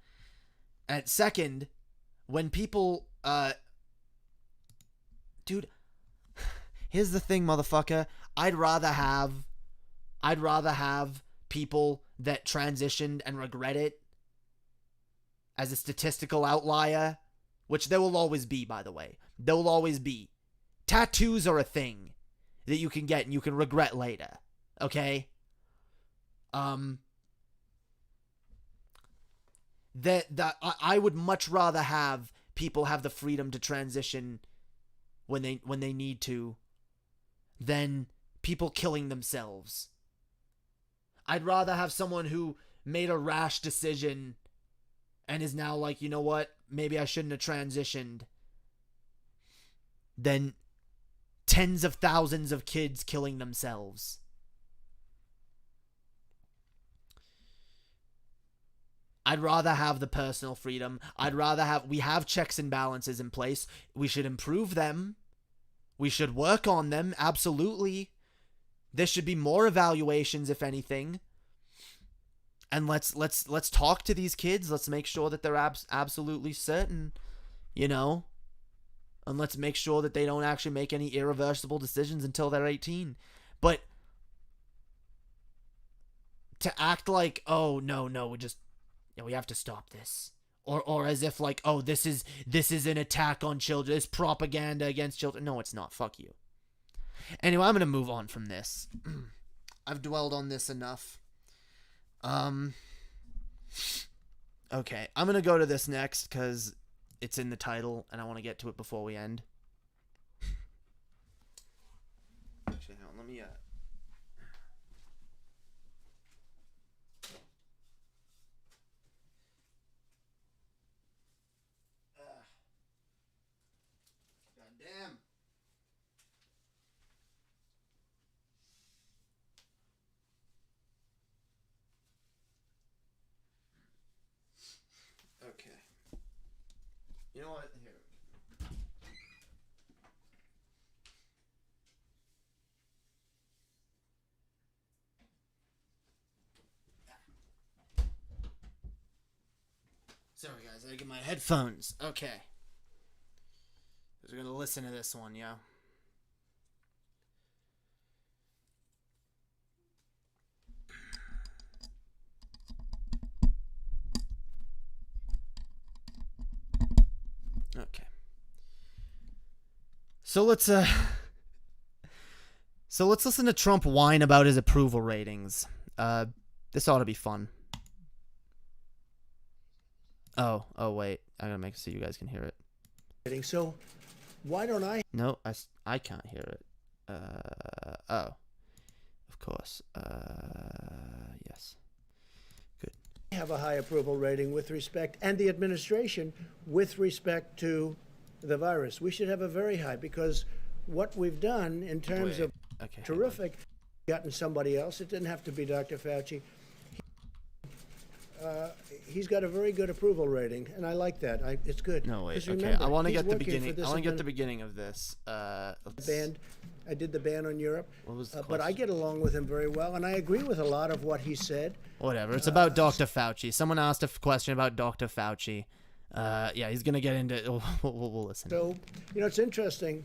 [SPEAKER 3] And second, when people dude, here's the thing, motherfucker. I'd rather have people that transitioned and regret it as a statistical outlier, which there will always be, by the way. There will always be. Tattoos are a thing that you can get and you can regret later. Okay? I would much rather have people have the freedom to transition when they need to than people killing themselves. I'd rather have someone who made a rash decision and is now like, you know what, maybe I shouldn't have transitioned, than tens of thousands of kids killing themselves. I'd rather have the personal freedom. We have checks and balances in place. We should improve them. We should work on them, absolutely. There should be more evaluations, if anything. And let's talk to these kids. Let's make sure that they're absolutely certain, you know. And let's make sure that they don't actually make any irreversible decisions until they're 18. But to act like, oh, no, we have to stop this. Or as if like, oh, this is an attack on children. It's propaganda against children. No, it's not. Fuck you. Anyway, I'm going to move on from this. I've dwelled on this enough. Okay, I'm going to go to this next because it's in the title and I want to get to it before we end. Actually, hang on, let me Goddamn. Okay. You know what? Here. Sorry guys, I gotta get my headphones. Okay. We're gonna listen to this one, yeah. Okay. So let's listen to Trump whine about his approval ratings. This ought to be fun. Oh wait, I gotta make it so you guys can hear it.
[SPEAKER 4] So why don't I
[SPEAKER 3] No, I can't hear it. Oh, of course. Yes. Good.
[SPEAKER 4] have a high approval rating with respect, and the administration with respect to the virus? We should have a very high, because what we've done in terms of terrific, gotten somebody else. It didn't have to be Dr. Fauci. He's got a very good approval rating, and I like that. It's good.
[SPEAKER 3] No, wait.
[SPEAKER 4] 'Cause
[SPEAKER 3] Okay,
[SPEAKER 4] remember,
[SPEAKER 3] I want to
[SPEAKER 4] he's
[SPEAKER 3] get the
[SPEAKER 4] working for
[SPEAKER 3] beginning.
[SPEAKER 4] this
[SPEAKER 3] I want to get the beginning of this.
[SPEAKER 4] band. I did the ban on Europe.
[SPEAKER 3] What was the
[SPEAKER 4] but I
[SPEAKER 3] question?
[SPEAKER 4] get along with him very well, and I agree with a lot of what he said.
[SPEAKER 3] Whatever. It's about Dr. Fauci. Someone asked a question about Dr. Fauci. Yeah, he's gonna get into. We'll listen.
[SPEAKER 4] So, it's interesting.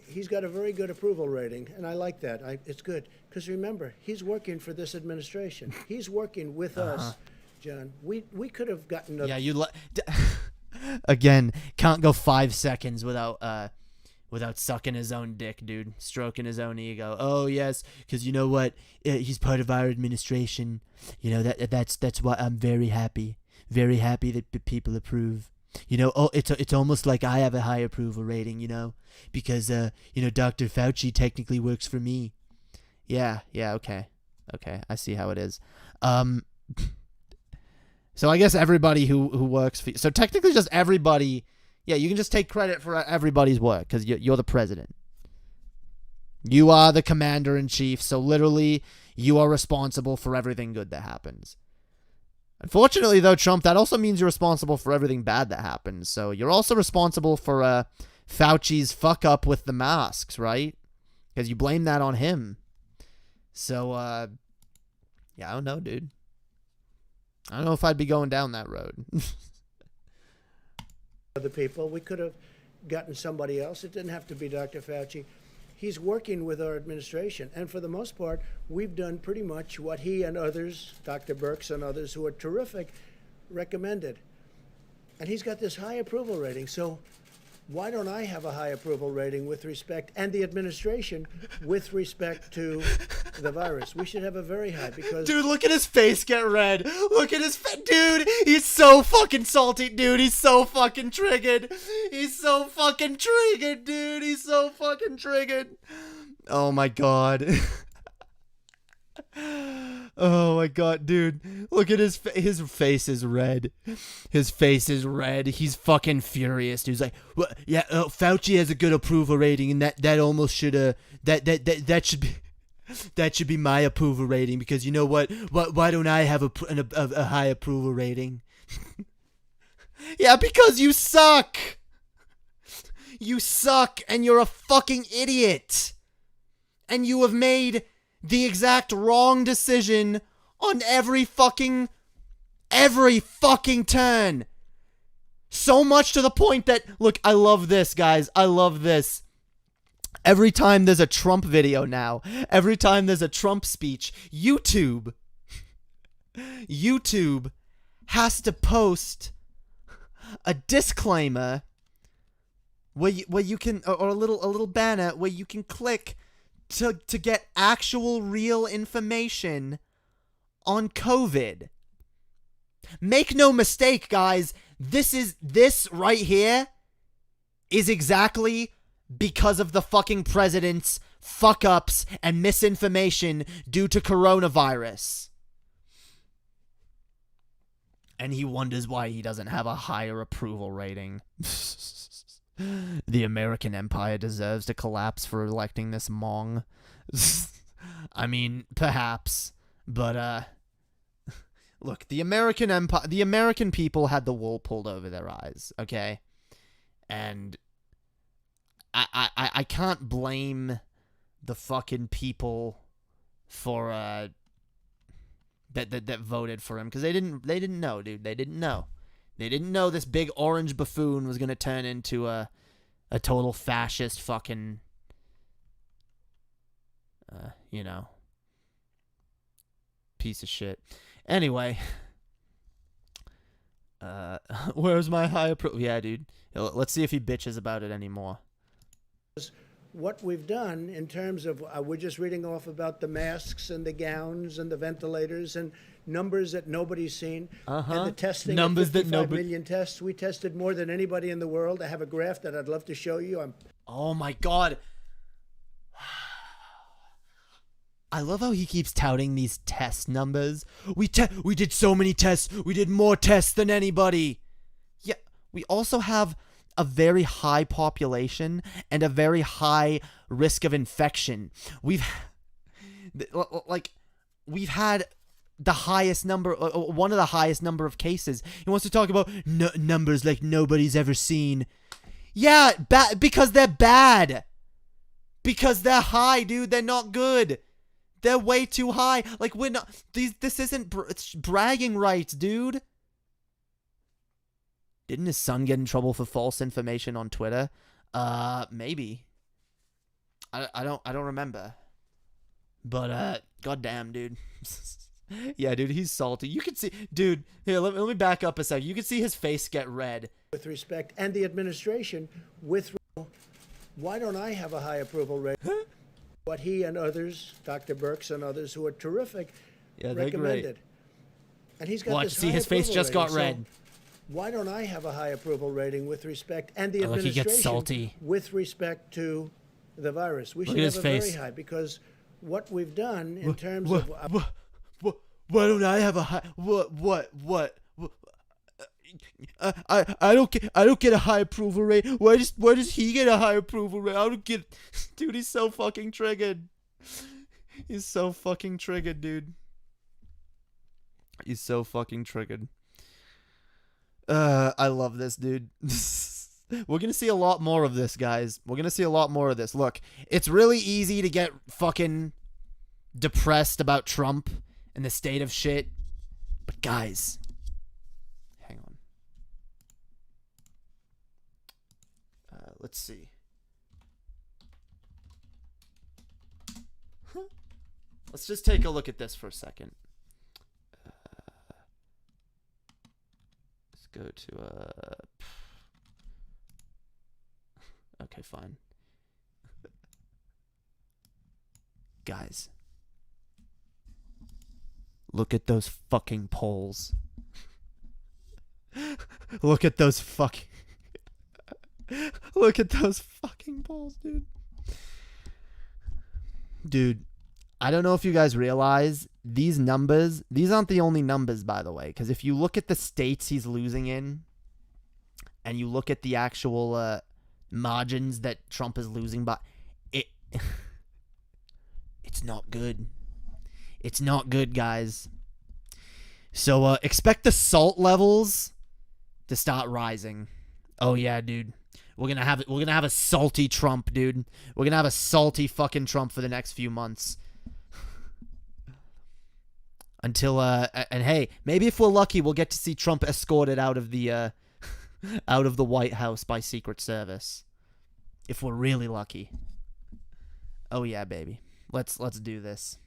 [SPEAKER 4] He's got a very good approval rating, and I like that. It's good, because remember, he's working for this administration. He's working with us, John. We could have gotten a...
[SPEAKER 3] Yeah, again, can't go 5 seconds without sucking his own dick, dude. Stroking his own ego. Oh yes, because you know what? He's part of our administration. That's why I'm very happy. Very happy that the people approve. It's almost like I have a high approval rating, because Dr. Fauci technically works for me. Yeah, okay, I see how it is. So I guess everybody who works for, so technically just everybody. Yeah, you can just take credit for everybody's work because you're the president. You are the commander-in-chief, so literally you are responsible for everything good that happens. Unfortunately, though, Trump, that also means you're responsible for everything bad that happens. So you're also responsible for Fauci's fuck up with the masks, right? Because you blame that on him. So, yeah, I don't know, dude. I don't know if I'd be going down that road.
[SPEAKER 4] Other people, we could have gotten somebody else. It didn't have to be Dr. Fauci. He's working with our administration, and for the most part, we've done pretty much what he and others, Dr. Birx and others who are terrific, recommended. And he's got this high approval rating, so why don't I have a high approval rating with respect, and the administration, with respect to the virus? We should have a very high, because...
[SPEAKER 3] Dude, look at his face get red. Look at his face. Dude, he's so fucking salty, dude. He's so fucking triggered. He's so fucking triggered, dude. He's so fucking triggered. Oh, my God. Oh my God, dude. Look at his face is red. His face is red. He's fucking furious. Dude. He's like, well, yeah, Fauci has a good approval rating, and that almost should that should be my approval rating, because you know what? Why don't I have a high approval rating? Yeah, because you suck. You suck, and you're a fucking idiot. And you have made the exact wrong decision on every fucking turn. So much to the point that, look, I love this, guys. I love this. Every time there's a Trump video now, every time there's a Trump speech, YouTube has to post a disclaimer where you can, or a little banner where you can click to get actual real information on COVID. Make no mistake, guys, this right here is exactly because of the fucking president's fuck-ups and misinformation due to coronavirus. And he wonders why he doesn't have a higher approval rating. The American empire deserves to collapse for electing this Mong. I mean, perhaps, but look, the American empire, the American people had the wool pulled over their eyes, okay? And I can't blame the fucking people for that voted for him, because they didn't know, dude. They didn't know. They didn't know this big orange buffoon was going to turn into a total fascist fucking, piece of shit. Anyway, where's my high approval? Yeah, dude. Let's see if he bitches about it anymore.
[SPEAKER 4] What we've done in terms of, we're just reading off about the masks and the gowns and the ventilators and numbers that nobody's seen. And the testing, numbers that 55 million tests. We tested more than anybody in the world. I have a graph that I'd love to show you.
[SPEAKER 3] Oh my God. I love how he keeps touting these test numbers. We did so many tests. We did more tests than anybody. Yeah, we also have a very high population and a very high risk of infection. We've had the highest number, one of the highest number of cases. He wants to talk about numbers like nobody's ever seen. Yeah, because they're bad. Because they're high, dude. They're not good. They're way too high. Like, we're not. This isn't it's bragging rights, dude. Didn't his son get in trouble for false information on Twitter? Maybe. I don't remember. But goddamn, dude. Yeah, dude, he's salty. You can see, dude. Here, let me back up a sec. You can see his face get red.
[SPEAKER 4] With respect, and the administration, why don't I have a high approval rating? What he and others, Dr. Birx and others who are terrific, recommended. Great. And he's got this high
[SPEAKER 3] his face just got red.
[SPEAKER 4] Why don't I have a high approval rating with respect, and the administration,
[SPEAKER 3] he gets salty,
[SPEAKER 4] with respect to the virus? We should have a very high, because what we've done in terms of...
[SPEAKER 3] Why don't I have a high... What? I don't get a high approval rate. Why does he get a high approval rate? I don't get... Dude, he's so fucking triggered. He's so fucking triggered, dude. He's so fucking triggered. I love this, dude. We're going to see a lot more of this, guys. We're going to see a lot more of this. Look, it's really easy to get fucking depressed about Trump and the state of shit. But guys, hang on. Let's see. Let's just take a look at this for a second. Let's go to okay, fine. Guys, look at those fucking polls. Look at those fucking Look at those fucking polls, dude. Dude, I don't know if you guys realize these numbers, these aren't the only numbers, by the way, because if you look at the states he's losing in and you look at the actual margins that Trump is losing by, it's not good. It's not good, guys. So expect the salt levels to start rising. Oh yeah, dude. We're gonna have a salty Trump, dude. We're gonna have a salty fucking Trump for the next few months. Until and hey, maybe if we're lucky, we'll get to see Trump escorted out of the White House by Secret Service. If we're really lucky. Oh yeah, baby. Let's do this.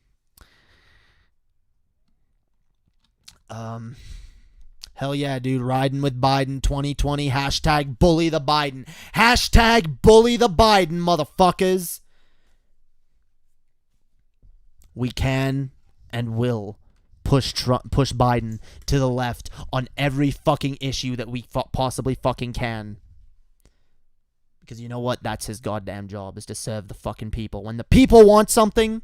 [SPEAKER 3] Hell yeah, dude. Riding with Biden 2020. Hashtag bully the Biden. Hashtag bully the Biden, motherfuckers. We can and will push Biden to the left on every fucking issue that we possibly fucking can. Because you know what? That's his goddamn job, is to serve the fucking people. When the people want something...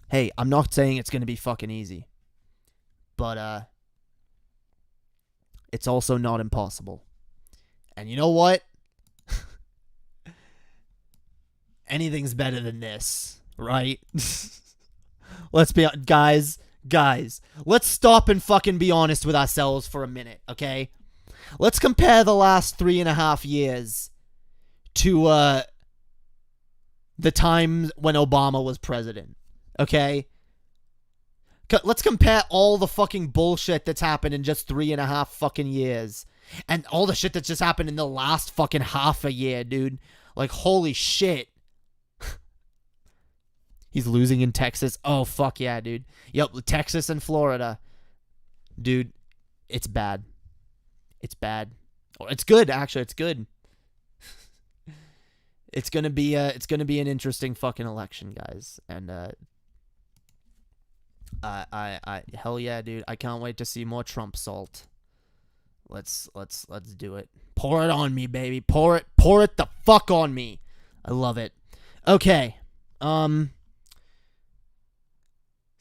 [SPEAKER 3] Hey, I'm not saying it's going to be fucking easy. But, it's also not impossible. And you know what? Anything's better than this, right? Let's be... Guys, let's stop and fucking be honest with ourselves for a minute, okay? Let's compare the last 3.5 years to, the time when Obama was president, okay? Let's compare all the fucking bullshit that's happened in just 3.5 fucking years. And all the shit that's just happened in the last fucking half a year, dude. Like, holy shit. He's losing in Texas. Oh, fuck yeah, dude. Yep, Texas and Florida. Dude, it's bad. It's bad. Or it's good, actually. It's good. It's gonna be an interesting fucking election, guys. And hell yeah, dude. I can't wait to see more Trump salt. Let's do it. Pour it on me, baby. Pour it the fuck on me. I love it. Okay.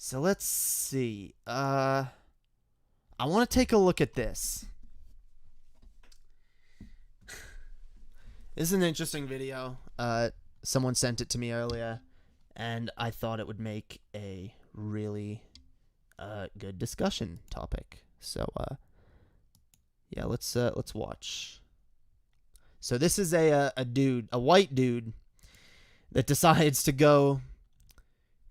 [SPEAKER 3] So let's see. I want to take a look at this. This is an interesting video. Someone sent it to me earlier, and I thought it would make a really good discussion topic. So yeah, let's watch. So this is a white dude that decides to go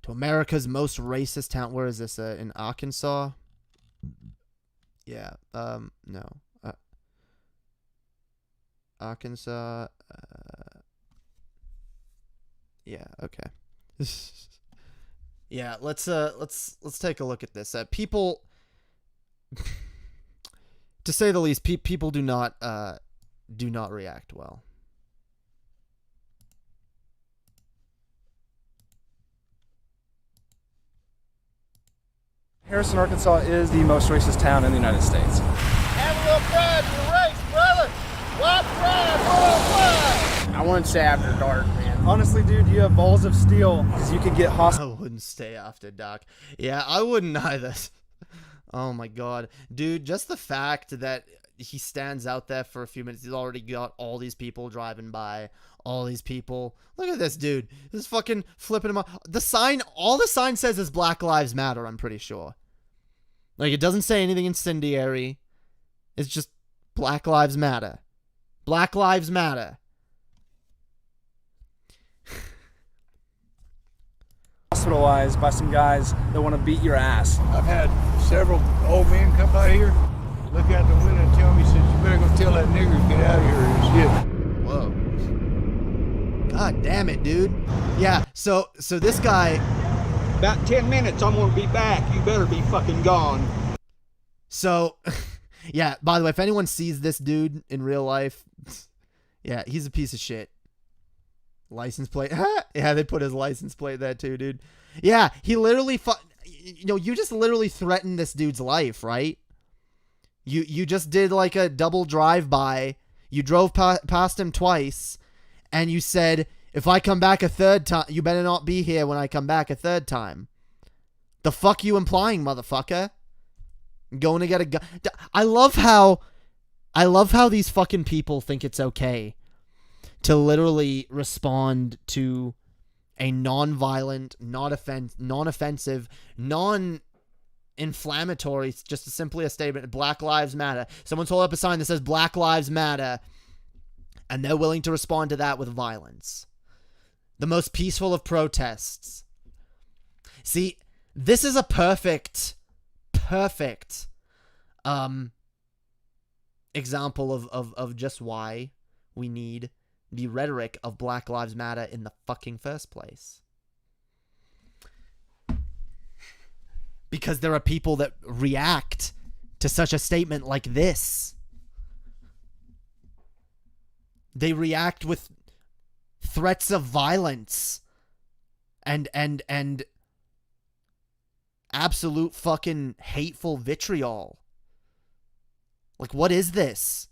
[SPEAKER 3] to America's most racist town. Where is this? In Arkansas? Yeah. No. Arkansas. Yeah. Okay. Yeah. Let's take a look at this. People, to say the least, people do not react well.
[SPEAKER 5] Harrison, Arkansas is the most racist town in the United States.
[SPEAKER 6] Have a little pride in your race, brother. White pride, worldwide. I wouldn't say after dark, man.
[SPEAKER 5] Honestly, dude, you have balls of steel because you could get hostile.
[SPEAKER 3] I wouldn't stay after dark. Yeah, I wouldn't either. Oh my god. Dude, just the fact that he stands out there for a few minutes, he's already got all these people driving by. All these people. Look at this dude. This is fucking flipping him off. All the sign says is Black Lives Matter, I'm pretty sure. Like, it doesn't say anything incendiary. It's just Black Lives Matter. Black Lives Matter.
[SPEAKER 5] Hospitalized by some guys that want to beat your ass.
[SPEAKER 7] I've had several old men come out here, look out the window and tell me, says, you better go tell that nigger to get out of here and shit.
[SPEAKER 3] Whoa. God damn it, dude. Yeah, so this guy...
[SPEAKER 8] About 10 minutes, I'm gonna be back. You better be fucking gone.
[SPEAKER 3] So, yeah, by the way, if anyone sees this dude in real life, yeah, he's a piece of shit. License plate. Yeah, they put his license plate there too, dude. Yeah, he literally you just literally threatened this dude's life, right? You just did like a double drive-by. You drove past him twice, and you said, if I come back a third time, you better not be here when I come back a third time. The fuck you implying, motherfucker? Going to get a gun. I love how these fucking people think it's okay to literally respond to a non-violent, non-offensive, non-inflammatory, just simply a statement, Black Lives Matter. Someone's holding up a sign that says Black Lives Matter, and they're willing to respond to that with violence. The most peaceful of protests. See, this is a perfect example of just why we need the rhetoric of Black Lives Matter in the fucking first place. Because there are people that react to such a statement like this. They react with threats of violence and absolute fucking hateful vitriol. Like, what is this?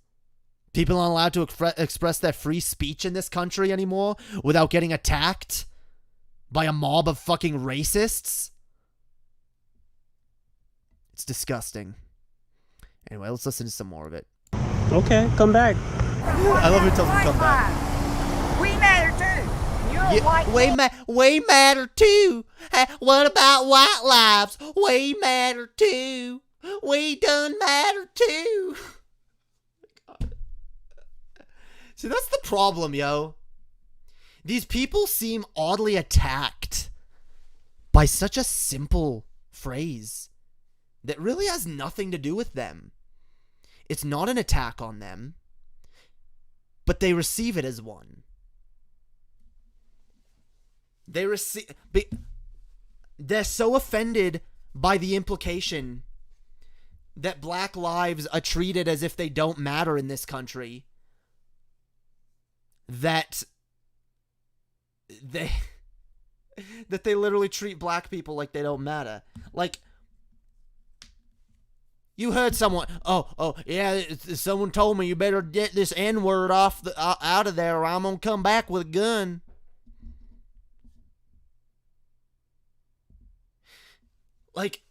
[SPEAKER 3] People aren't allowed to express their free speech in this country anymore without getting attacked by a mob of fucking racists? It's disgusting. Anyway, let's listen to some more of it.
[SPEAKER 9] Okay, come back.
[SPEAKER 3] I love it tells them come back.
[SPEAKER 10] We matter too. You're white.
[SPEAKER 3] We matter too. What about white lives? We matter too. We done matter too. God. See, that's the problem, yo. These people seem oddly attacked by such a simple phrase that really has nothing to do with them. It's not an attack on them, but they receive it as one. They're so offended by the implication that black lives are treated as if they don't matter in this country that they literally treat black people like they don't matter. Like, you heard someone, yeah, someone told me you better get this N-word out of there or I'm gonna come back with a gun. Like,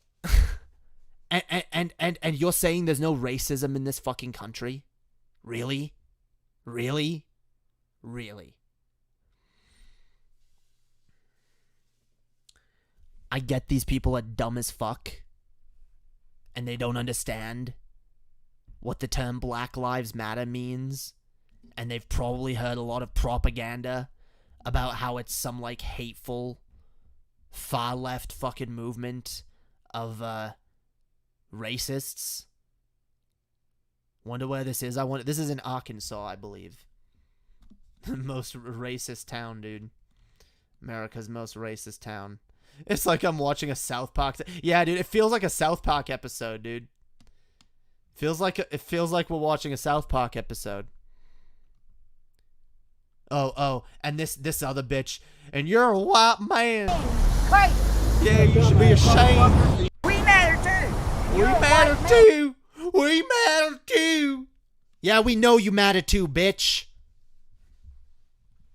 [SPEAKER 3] and you're saying there's no racism in this fucking country? Really? Really? Really? I get these people are dumb as fuck, and they don't understand what the term Black Lives Matter means, and they've probably heard a lot of propaganda about how it's some, like, hateful, far-left fucking movement of, racists. Wonder where this is. This is in Arkansas, I believe. The most racist town, dude. America's most racist town. It's like I'm watching a South Park. Yeah, dude, it feels like a South Park episode, dude. It feels like we're watching a South Park episode. Oh, and this other bitch. And you're a white man.
[SPEAKER 10] Wait.
[SPEAKER 3] Yeah, you should be ashamed.
[SPEAKER 10] We matter too.
[SPEAKER 3] We matter too. We matter too. Yeah, we know you matter too, bitch.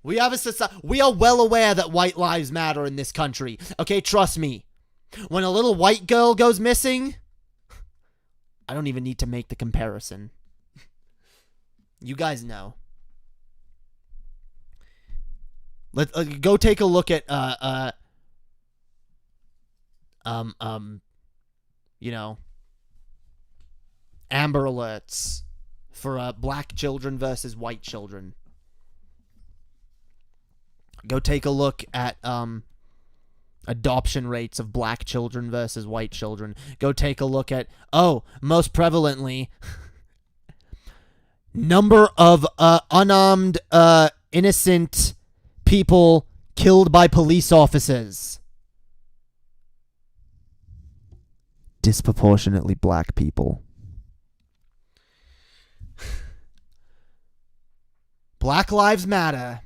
[SPEAKER 3] We have a society. We are well aware that white lives matter in this country. Okay, trust me. When a little white girl goes missing, I don't even need to make the comparison. You guys know. Let's go take a look at you know, Amber Alerts, for black children versus white children. Go take a look at adoption rates of black children versus white children. Go take a look at, most prevalently, number of unarmed, innocent people killed by police officers. Disproportionately black people. Black Lives Matter,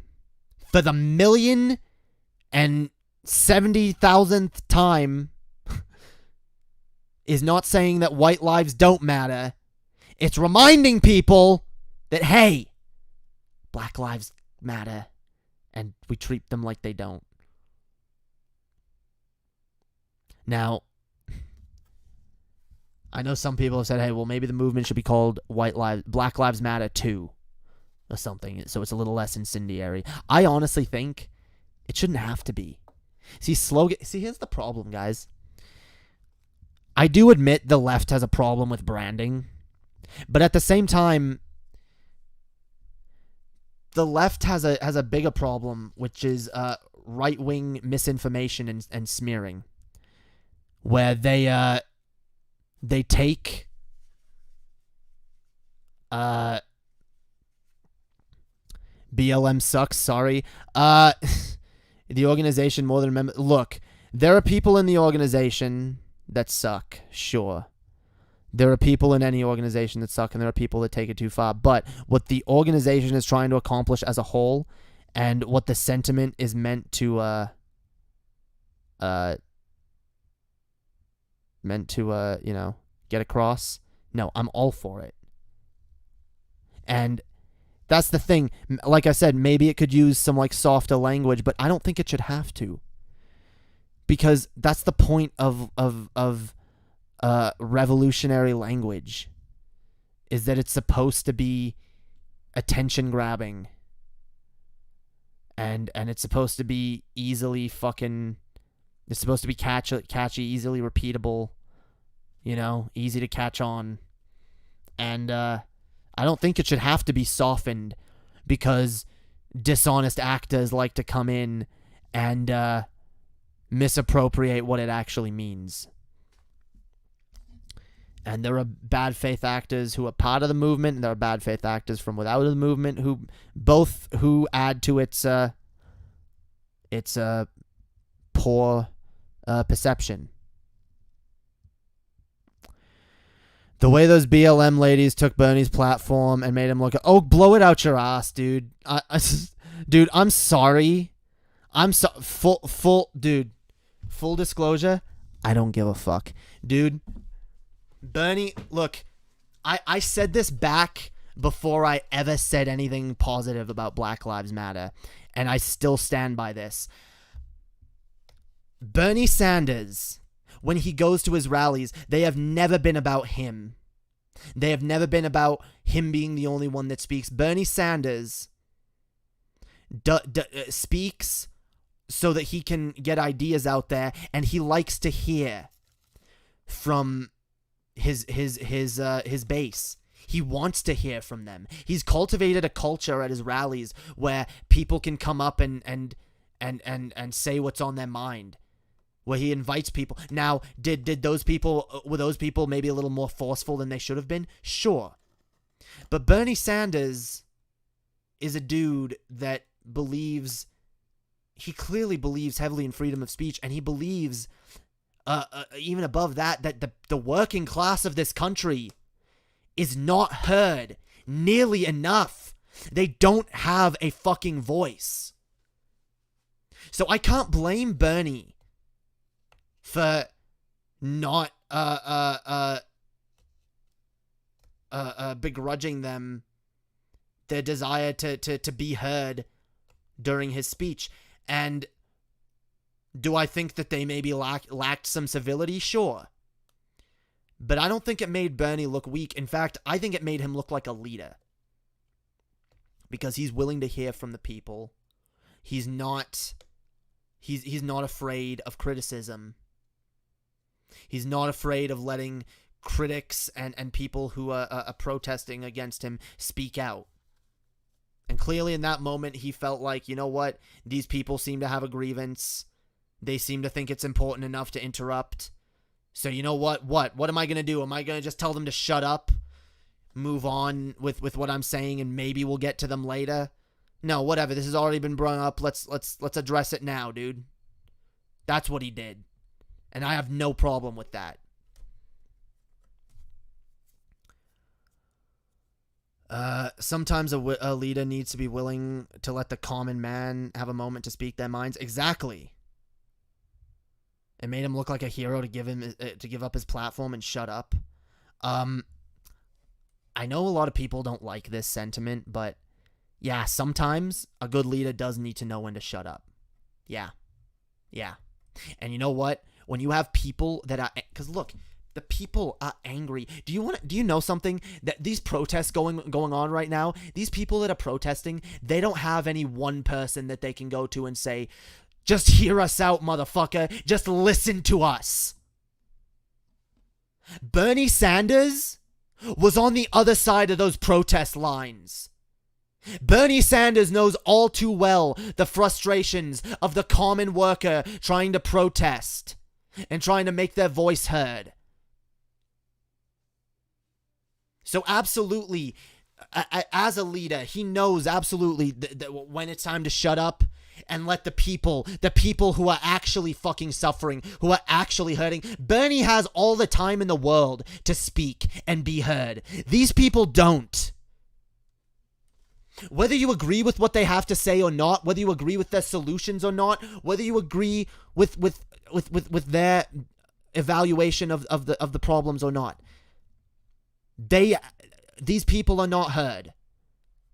[SPEAKER 3] for the 1,070,000th time, is not saying that white lives don't matter. It's reminding people that, hey, black lives matter, and we treat them like they don't. Now, I know some people have said, hey, well, maybe the movement should be called Black Lives Matter 2 or something, so it's a little less incendiary. I honestly think it shouldn't have to be. See, here's the problem, guys. I do admit the left has a problem with branding, but at the same time, the left has a bigger problem, which is right-wing misinformation and smearing, where they take BLM sucks, sorry. The organization more than a member. Look, there are people in the organization that suck, sure. There are people in any organization that suck, and there are people that take it too far. But what the organization is trying to accomplish as a whole, and what the sentiment is meant to get across, no, I'm all for it. And that's the thing. Like I said, maybe it could use some softer language, but I don't think it should have to. Because that's the point of revolutionary language, is that it's supposed to be attention grabbing, and it's supposed to be easily it's supposed to be catchy, easily repeatable, easy to catch on, and I don't think it should have to be softened because dishonest actors like to come in and misappropriate what it actually means. And there are bad faith actors who are part of the movement, and there are bad faith actors from without the movement who add to its poor perception. The way those BLM ladies took Bernie's platform and made him look, blow it out your ass, dude. Dude, I'm sorry. Full disclosure, I don't give a fuck. Dude, Bernie, look, I said this back before I ever said anything positive about Black Lives Matter, and I still stand by this. Bernie Sanders, when he goes to his rallies, they have never been about him. They have never been about him being the only one that speaks. Bernie Sanders speaks so that he can get ideas out there, and he likes to hear from his base. He wants to hear from them. He's cultivated a culture at his rallies where people can come up and say what's on their mind, where he invites people. Now, were those people maybe a little more forceful than they should have been? Sure. But Bernie Sanders is a dude that he clearly believes heavily in freedom of speech, and he believes, even above that the working class of this country is not heard nearly enough. They don't have a fucking voice. So I can't blame Bernie for not begrudging them their desire to be heard during his speech. And do I think that they maybe lacked some civility? Sure. But I don't think it made Bernie look weak. In fact, I think it made him look like a leader. Because he's willing to hear from the people. He's not afraid of criticism. He's not afraid of letting critics and people who are protesting against him speak out. And clearly in that moment, he felt like, you know what? These people seem to have a grievance. They seem to think it's important enough to interrupt. So you know what? What am I going to do? Am I going to just tell them to shut up? Move on with what I'm saying and maybe we'll get to them later? No, whatever. This has already been brought up. Let's address it now, dude. That's what he did. And I have no problem with that. Sometimes a leader needs to be willing to let the common man have a moment to speak their minds. Exactly. It made him look like a hero to give up his platform and shut up. I know a lot of people don't like this sentiment, but yeah, sometimes a good leader does need to know when to shut up. Yeah. And you know what? When you have people that are, because look, the people are angry. Do you know something? That these protests going on right now, these people that are protesting, they don't have any one person that they can go to and say, just hear us out, motherfucker. Just listen to us. Bernie Sanders was on the other side of those protest lines. Bernie Sanders knows all too well the frustrations of the common worker trying to protest and trying to make their voice heard. So absolutely, as a leader, he knows absolutely when it's time to shut up and let the people who are actually fucking suffering, who are actually hurting. Bernie has all the time in the world to speak and be heard. These people don't. Whether you agree with what they have to say or not, whether you agree with their solutions or not, whether you agree with their evaluation of the problems or not, these people are not heard.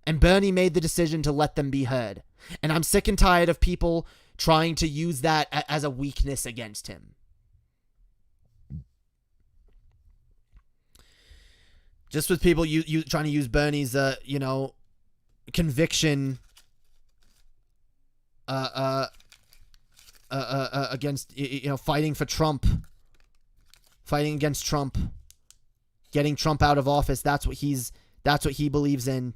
[SPEAKER 3] And Bernie made the decision to let them be heard. And I'm sick and tired of people trying to use that as a weakness against him. Just with people you trying to use Bernie's conviction against fighting for Trump, fighting against Trump, getting Trump out of office. That's what he believes in.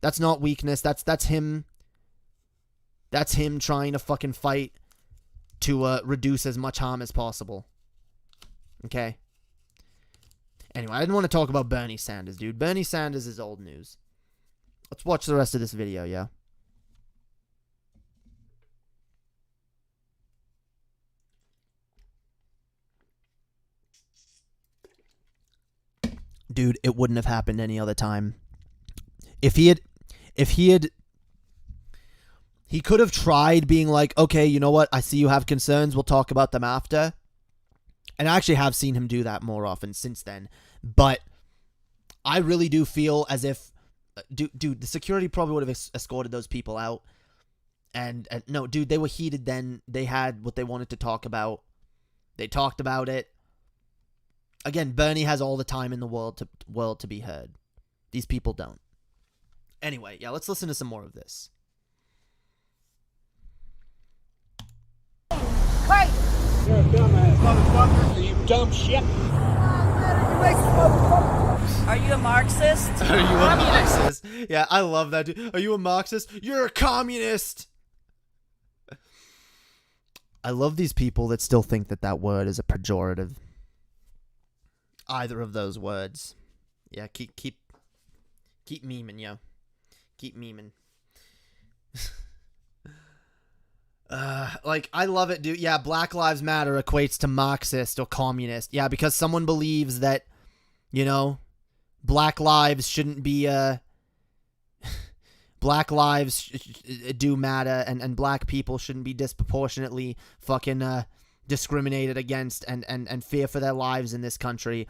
[SPEAKER 3] That's not weakness. That's him. That's him trying to fucking fight to reduce as much harm as possible. Okay. Anyway, I didn't want to talk about Bernie Sanders, dude. Bernie Sanders is old news. Let's watch the rest of this video, yeah? Dude, it wouldn't have happened any other time. He could have tried being like, okay, you know what? I see you have concerns. We'll talk about them after. And I actually have seen him do that more often since then. But I really do feel as if, dude, the security probably would have escorted those people out. And no, dude, they were heated then. They had what they wanted to talk about. They talked about it. Again, Bernie has all the time in the world to be heard. These people don't. Anyway, yeah, let's listen to some more of this.
[SPEAKER 10] Crazy.
[SPEAKER 8] You're a dumbass motherfucker. You dumb shit.
[SPEAKER 10] Are you a Marxist?
[SPEAKER 3] Are you a Marxist? Yeah, I love that, dude. Are you a Marxist? You're a communist! I love these people that still think that word is a pejorative. Either of those words. Yeah, keep memeing, yo. Keep memeing. I love it, dude. Yeah, Black Lives Matter equates to Marxist or communist. Yeah, because someone believes that, black lives shouldn't be, black lives do matter, and black people shouldn't be disproportionately fucking, discriminated against and fear for their lives in this country.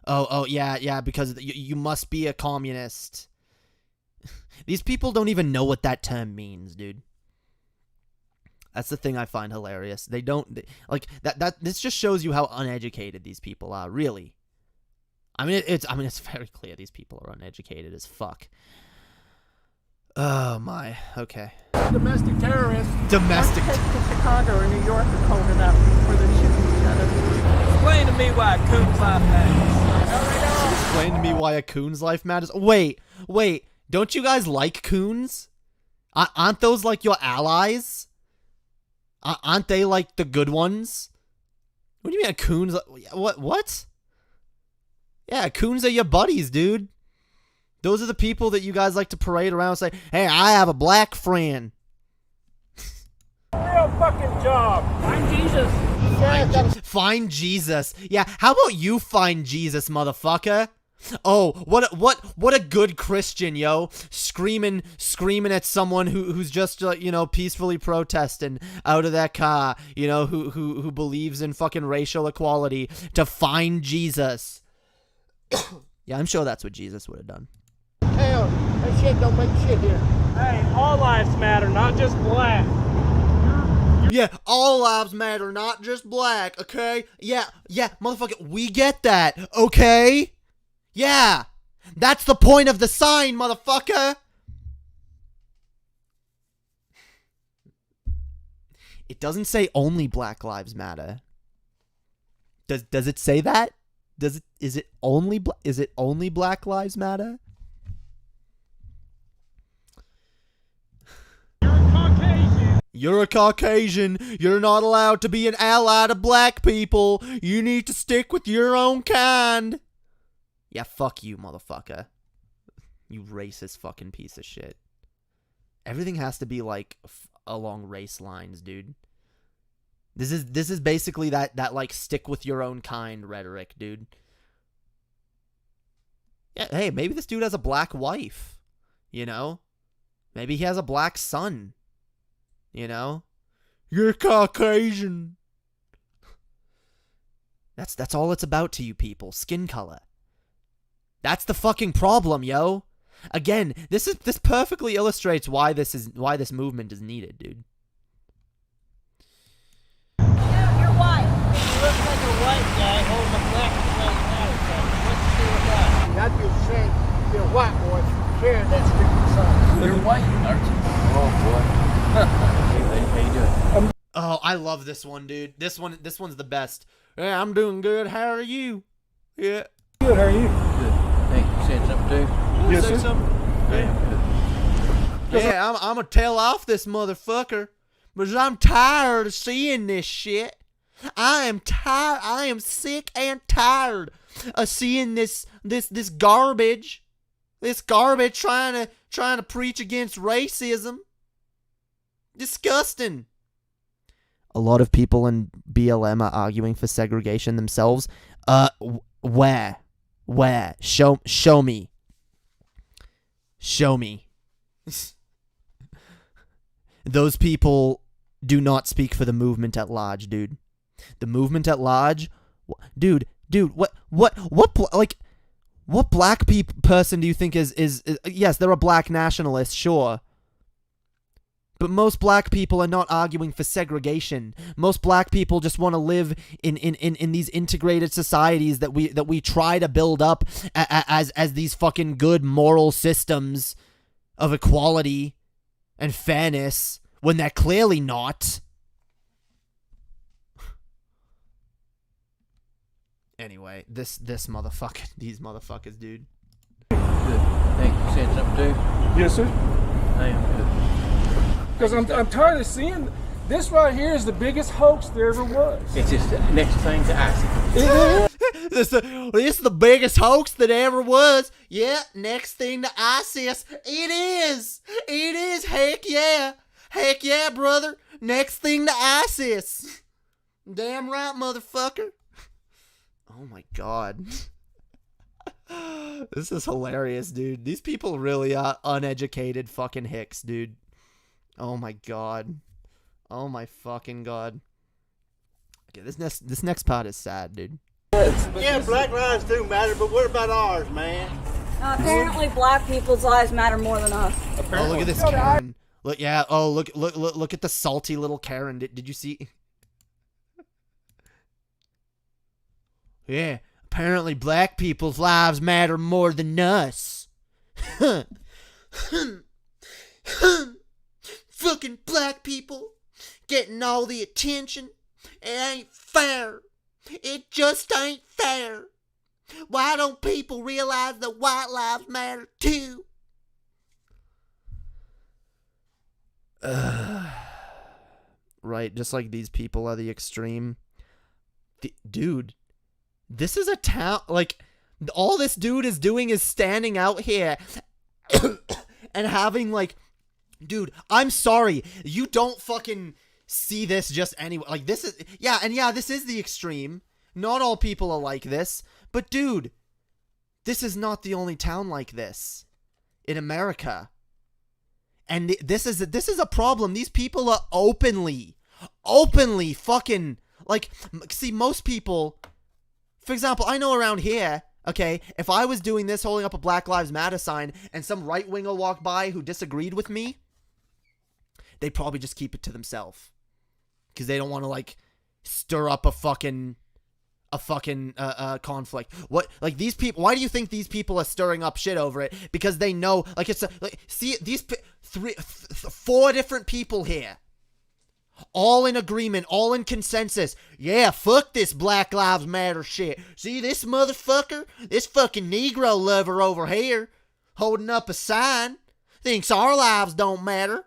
[SPEAKER 3] Oh, yeah, because you must be a communist. These people don't even know what that term means, dude. That's the thing I find hilarious. They don't this just shows you how uneducated these people are, really. It's very clear these people are uneducated as fuck. Oh my, okay.
[SPEAKER 7] Domestic terrorists.
[SPEAKER 2] Domestic.
[SPEAKER 10] Chicago or New York are cold enough where they're shooting each other. Explain to me why Coon's life matters.
[SPEAKER 3] Explain to me why a coon's life matters. Wait. Don't you guys like coons? Aren't those like your allies? Aren't they like the good ones? What do you mean a coon's? What? Yeah, coons are your buddies, dude. Those are the people that you guys like to parade around and say, hey, I have a black friend.
[SPEAKER 6] Real fucking job.
[SPEAKER 10] Find Jesus.
[SPEAKER 3] Find Jesus. Yeah, how about you find Jesus, motherfucker? Oh, what a good Christian, yo. Screaming at someone who's just peacefully protesting out of that car, who believes in fucking racial equality, to find Jesus. Yeah, I'm sure that's what Jesus would have done.
[SPEAKER 6] Hell, that shit don't make shit here.
[SPEAKER 5] Hey, all lives matter, not just black.
[SPEAKER 3] Yeah, all lives matter, not just black, okay? Yeah, motherfucker, we get that, okay? Yeah, that's the point of the sign, motherfucker. It doesn't say only Black Lives Matter. Does it say that? Is it only Black Lives Matter? You're a Caucasian. You're not allowed to be an ally to black people. You need to stick with your own kind. Yeah, fuck you, motherfucker. You racist fucking piece of shit. Everything has to be like along race lines, dude. This is basically that like stick with your own kind rhetoric, dude. Yeah, hey, maybe this dude has a black wife, Maybe he has a black son. You're Caucasian. That's all it's about to you people. Skin color. That's the fucking problem, yo. Again, this perfectly illustrates why this movement is needed, dude.
[SPEAKER 10] Yeah, you're white.
[SPEAKER 6] You look like a white guy holding a black Lives Matter sign. What's the deal with that? I'd be ashamed to be a white boy carrying that stupid sign.
[SPEAKER 9] You're white, aren't you? Oh, boy. How you doing?
[SPEAKER 3] Oh, I love this one, dude. This one's the best. Yeah, I'm doing good. How are you? Yeah.
[SPEAKER 5] Good, how are you?
[SPEAKER 9] Good. Hey, you saying something too?
[SPEAKER 5] Yes, sir.
[SPEAKER 3] Yeah, I'm gonna tell off this motherfucker because I'm tired of seeing this shit. I am tired. I am sick and tired of seeing this garbage. This garbage trying to preach against racism. Disgusting. A lot of people in BLM are arguing for segregation themselves. Where? Show me. Show me. Those people do not speak for the movement at large, dude. The movement at large, dude. What black person do you think is? Yes, there are black nationalists, sure. But most black people are not arguing for segregation. Most black people just want to live in these integrated societies that we try to build up as these fucking good moral systems of equality and fairness when they're clearly not. Anyway, this motherfucker, these motherfuckers, dude.
[SPEAKER 9] Good. Hey, you saying something too?
[SPEAKER 5] Yes, sir.
[SPEAKER 9] I am good.
[SPEAKER 5] Because I'm tired of seeing this right here is the biggest hoax there ever was.
[SPEAKER 9] It's just the next thing to ask.
[SPEAKER 3] This is the biggest hoax that ever was. Yeah, next thing to ISIS. It is. Heck yeah. Heck yeah, brother. Next thing to ISIS. Damn right, motherfucker. Oh my god. This is hilarious, dude. These people really are uneducated fucking hicks, dude. Oh my god. Oh my fucking god. Okay, this next part is sad, dude.
[SPEAKER 6] Yeah, black lives do matter, but what about ours, man?
[SPEAKER 10] Apparently, black people's lives matter more than us.
[SPEAKER 3] Oh, look at this Karen. Look, yeah. Oh, look at the salty little Karen. Did you see? Yeah. Apparently, black people's lives matter more than us. Fuck fucking black people getting all the attention. It ain't fair. It just ain't fair. Why don't people realize that white lives matter too? Right, just like these people are the extreme. Dude, this is a town, like, all this dude is doing is standing out here and having, like, dude, I'm sorry, you don't fucking see this just anywhere. Like, this is, this is the extreme. Not all people are like this, but dude, this is not the only town like this in America. And this is a problem. These people are openly fucking, like, see, most people, for example, I know around here, okay, if I was doing this, holding up a Black Lives Matter sign, and some right-winger walked by who disagreed with me, they'd probably just keep it to themselves. Because they don't want to, like, stir up a fucking conflict. What, like, these people, why do you think these people are stirring up shit over it? Because they know, like, it's see, these 4 different people here, all in agreement, all in consensus. Yeah, fuck this Black Lives Matter shit. See this motherfucker, this fucking Negro lover over here, holding up a sign, thinks our lives don't matter.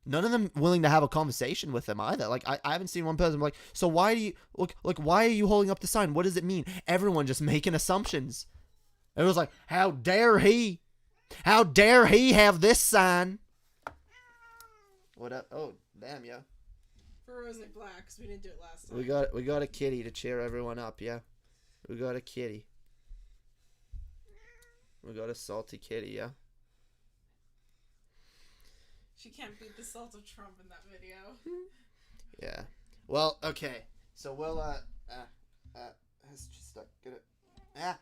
[SPEAKER 3] None of them willing to have a conversation with him either. Like, I haven't seen one person like, so why do you, why are you holding up the sign? What does it mean? Everyone just making assumptions. It was like, how dare he have this sign? What up? Oh, damn, yeah.
[SPEAKER 11] Furrows ain't black, because we didn't do it last time.
[SPEAKER 3] We got a kitty to cheer everyone up, yeah. We got a kitty. We got a salty kitty, yeah.
[SPEAKER 11] She can't beat the salt of Trump in that video.
[SPEAKER 3] Yeah. Well, okay. So we'll let's just get it. I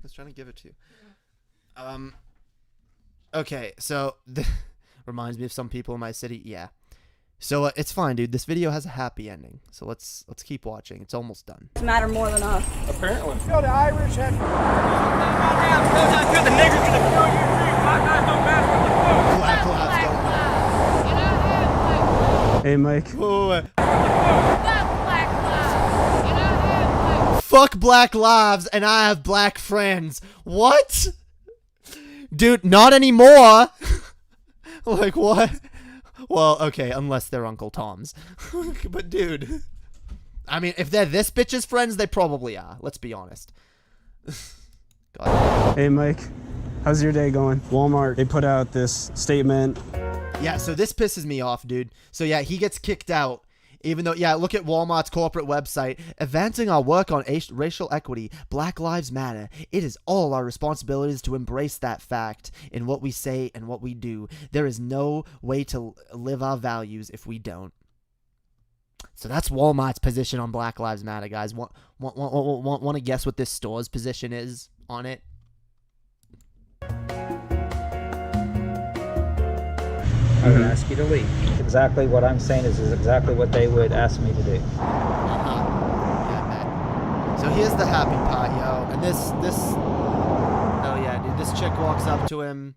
[SPEAKER 3] was trying to give it to you. Okay, so reminds me of some people in my city. Yeah. So it's fine, dude. This video has a happy ending. So let's keep watching. It's almost done.
[SPEAKER 12] Matter more than us.
[SPEAKER 5] Apparently.
[SPEAKER 6] You know, the Irish had...
[SPEAKER 10] The niggers gonna kill you. Black lives don't matter.
[SPEAKER 3] Black lives don't matter.
[SPEAKER 13] Hey, Mike.
[SPEAKER 3] Whoa. Fuck black lives and I have black friends. What? Dude, not anymore. Like, what? Well, okay, unless they're Uncle Tom's. But, dude. I mean, if they're this bitch's friends, they probably are. Let's be honest. God.
[SPEAKER 13] Hey, Mike. How's your day going? Walmart, they put out this statement.
[SPEAKER 3] Yeah, so this pisses me off, dude. So, yeah, he gets kicked out. Even though, yeah, look at Walmart's corporate website. Advancing our work on racial equity, Black Lives Matter. It is all our responsibilities to embrace that fact in what we say and what we do. There is no way to live our values if we don't. So that's Walmart's position on Black Lives Matter, guys. Want to guess what this store's position is on it?
[SPEAKER 14] I would ask you to leave. Exactly what I'm saying is exactly what they would ask me to do.
[SPEAKER 3] Yeah, man. So here's the happy part, yo. And this, oh yeah, dude, this chick walks up to him,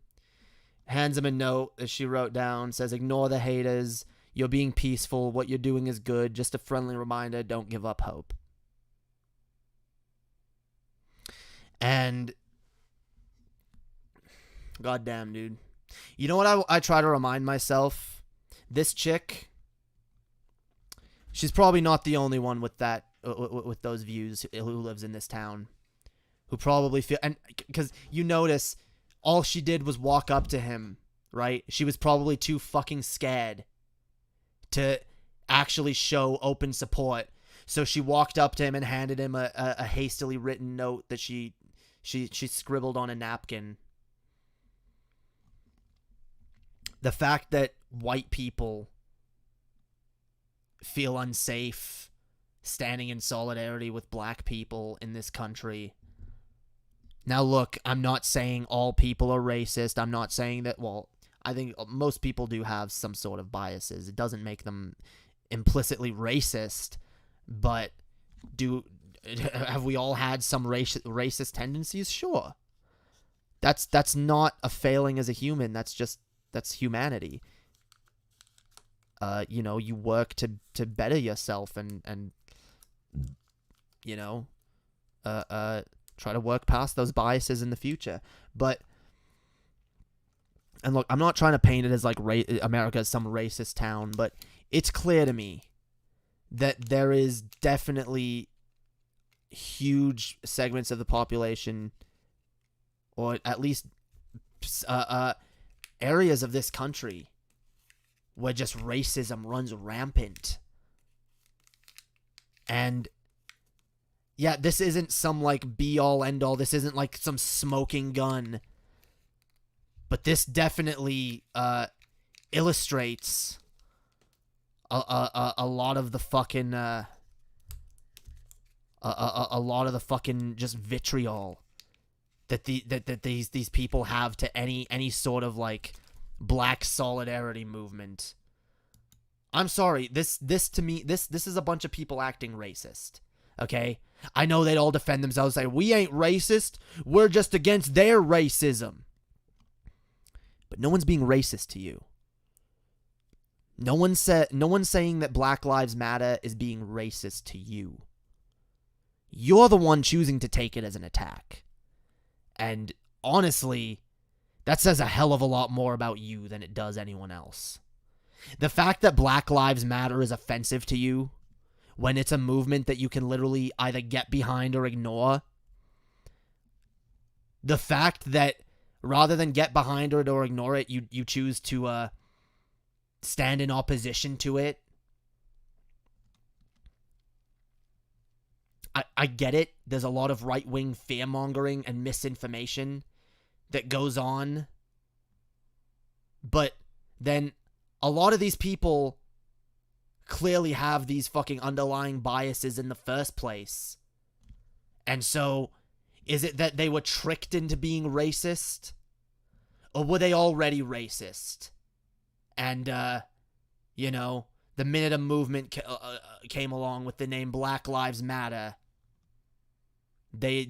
[SPEAKER 3] hands him a note that she wrote down, says, ignore the haters, you're being peaceful, what you're doing is good, just a friendly reminder, don't give up hope. And, goddamn, dude. You know what I try to remind myself? This chick, she's probably not the only one with that, with those views who lives in this town, who probably feel, and because you notice all she did was walk up to him, right? She was probably too fucking scared to actually show open support. So she walked up to him and handed him a hastily written note that she scribbled on a napkin. The fact that white people feel unsafe standing in solidarity with black people in this country. Now, look, I'm not saying all people are racist. I'm not saying that, well, I think most people do have some sort of biases. It doesn't make them implicitly racist, but have we all had some racist tendencies? Sure. That's not a failing as a human. That's humanity. You know, you work to better yourself and you know, try to work past those biases in the future. But, and look, I'm not trying to paint it as like America is some racist town, but it's clear to me that there is definitely huge segments of the population, or at least areas of this country, where just racism runs rampant. And yeah, this isn't some like be all end all. This isn't like some smoking gun. But this definitely illustrates a lot of the fucking a lot of the fucking just vitriol that these people have to any sort of like black solidarity movement. I'm sorry, this to me, this is a bunch of people acting racist. Okay? I know they'd all defend themselves and say, we ain't racist, we're just against their racism. But no one's being racist to you. No one's saying that Black Lives Matter is being racist to you. You're the one choosing to take it as an attack. And honestly, that says a hell of a lot more about you than it does anyone else. The fact that Black Lives Matter is offensive to you, when it's a movement that you can literally either get behind or ignore, the fact that rather than get behind it or ignore it, you choose to stand in opposition to it. I get it. There's a lot of right-wing fear-mongering and misinformation that goes on. But then a lot of these people clearly have these fucking underlying biases in the first place. And so, is it that they were tricked into being racist? Or were they already racist? And, you know, the minute a movement came along with the name Black Lives Matter, they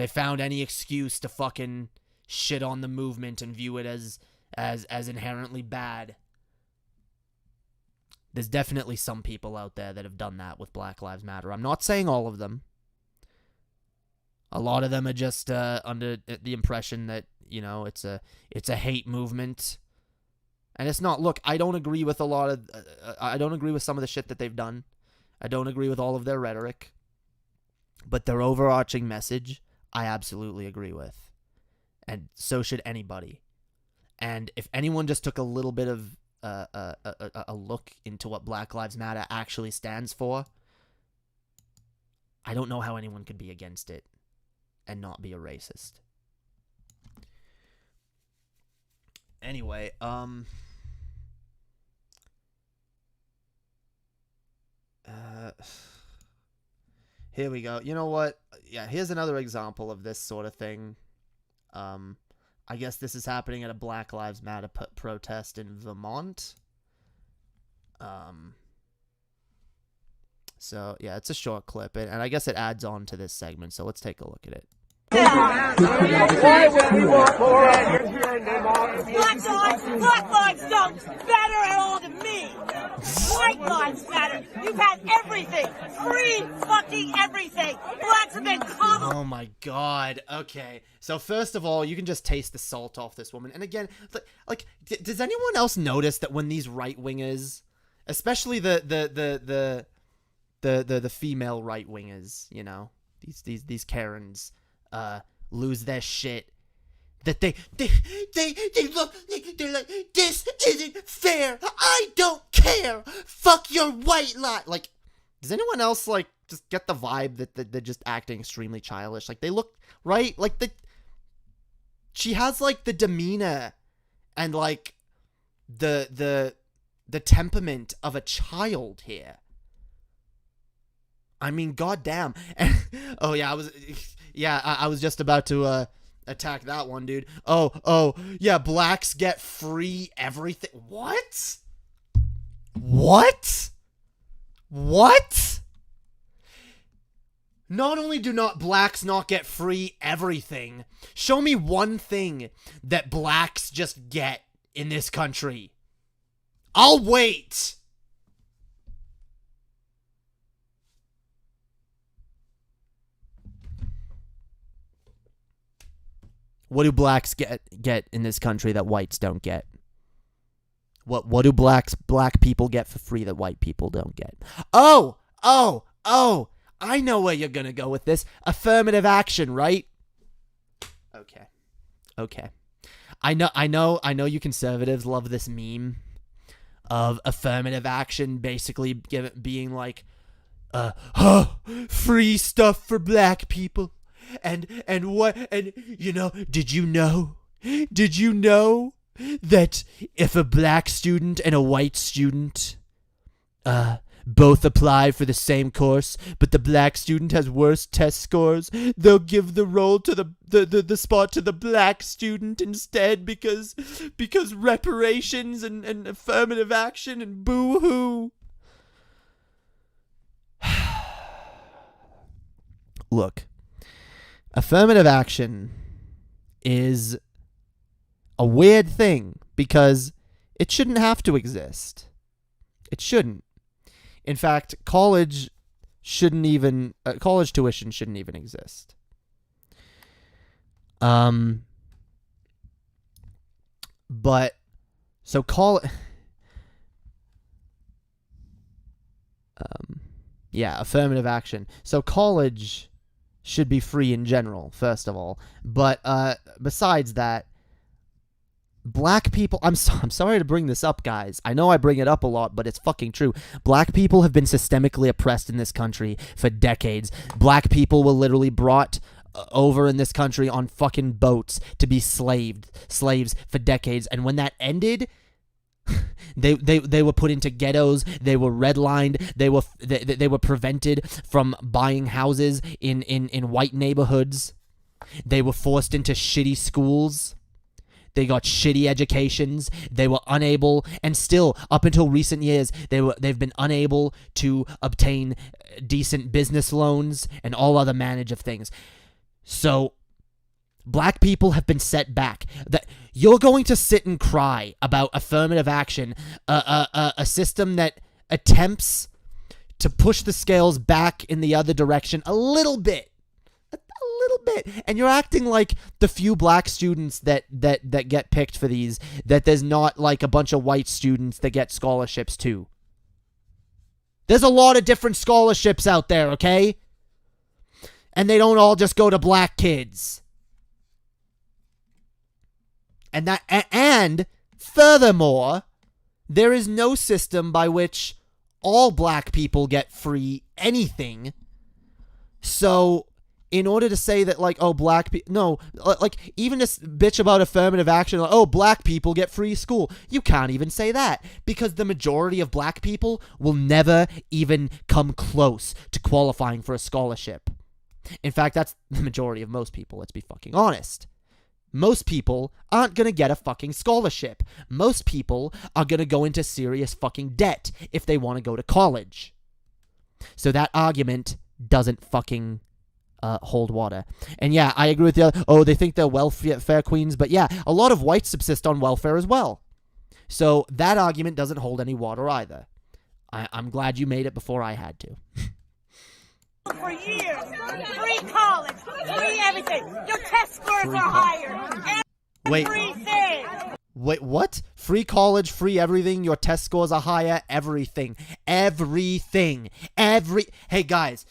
[SPEAKER 3] found any excuse to fucking shit on the movement and view it as inherently bad. There's definitely some people out there that have done that with Black Lives Matter. I'm not saying all of them. A lot of them are just under the impression that, you know, it's a hate movement. And it's not. Look, I don't agree with a lot of I don't agree with some of the shit that they've done. I don't agree with all of their rhetoric. But their overarching message, I absolutely agree with. And so should anybody. And if anyone just took a little bit of a look into what Black Lives Matter actually stands for, I don't know how anyone could be against it and not be a racist. Anyway, here we go. You know what? Yeah, here's another example of this sort of thing. I guess this is happening at a Black Lives Matter protest in Vermont. So, yeah, it's a short clip, and I guess it adds on to this segment, so let's take a look at it.
[SPEAKER 12] Why would we want more out here in Black lives don't matter at all to me. White lives matter. You've had everything. Free fucking everything. Blacks have been coddled.
[SPEAKER 3] Oh my god. Okay. So first of all, you can just taste the salt off this woman. And again, like does anyone else notice that when these right-wingers, especially the female right-wingers, you know, these Karens, lose their shit, that they look, they're like, this isn't fair, I don't care, fuck your white lie. Like, does anyone else, like, just get the vibe that they're just acting extremely childish? Like, they look, right, like, she has, like, the demeanor and, like, the temperament of a child here. I mean, goddamn. Oh yeah, I was just about to attack that one, dude. Oh, yeah, blacks get free everything. What? Not only do not blacks not get free everything, show me one thing that blacks just get in this country. I'll wait. What do blacks get in this country that whites don't get? What do black people get for free that white people don't get? Oh! I know where you're gonna go with this. Affirmative action, right? Okay. I know you conservatives love this meme of affirmative action basically being like, free stuff for black people. And you know, did you know that if a black student and a white student both apply for the same course, but the black student has worse test scores, they'll give the role to the spot to the black student instead because reparations and affirmative action and boo-hoo. Look, affirmative action is a weird thing because it shouldn't have to exist. It shouldn't. In fact, college tuition shouldn't even exist. But so affirmative action. So college should be free in general, first of all. But besides that, black people, I'm sorry to bring this up, guys. I know I bring it up a lot, but it's fucking true. Black people have been systemically oppressed in this country for decades. Black people were literally brought over in this country on fucking boats to be slaves for decades. And when that ended, they were put into ghettos. They were redlined. They were prevented from buying houses in white neighborhoods. They were forced into shitty schools. They got shitty educations. They were unable, and still up until recent years, they've been unable to obtain decent business loans and all other manage of things. So black people have been set back. That you're going to sit and cry about affirmative action, a system that attempts to push the scales back in the other direction a little bit. And you're acting like the few black students that get picked for these, that there's not like a bunch of white students that get scholarships too. There's a lot of different scholarships out there, okay? And they don't all just go to black kids. And furthermore, there is no system by which all black people get free anything. So in order to say that, like, oh, black people, no, like, even this bitch about affirmative action, like, oh, black people get free school, you can't even say that, because the majority of black people will never even come close to qualifying for a scholarship. In fact, that's the majority of most people, let's be fucking honest. Most people aren't gonna get a fucking scholarship. Most people are gonna go into serious fucking debt if they want to go to college. So that argument doesn't fucking hold water. And yeah, I agree with the other. Oh, they think they're welfare queens, but yeah, a lot of whites subsist on welfare as well. So that argument doesn't hold any water either. I'm glad you made it before I had to.
[SPEAKER 12] For years, free college, free everything. Your test scores are higher. Everything.
[SPEAKER 3] Wait, what? Free college, free everything, your test scores are higher, everything. Everything. Hey guys.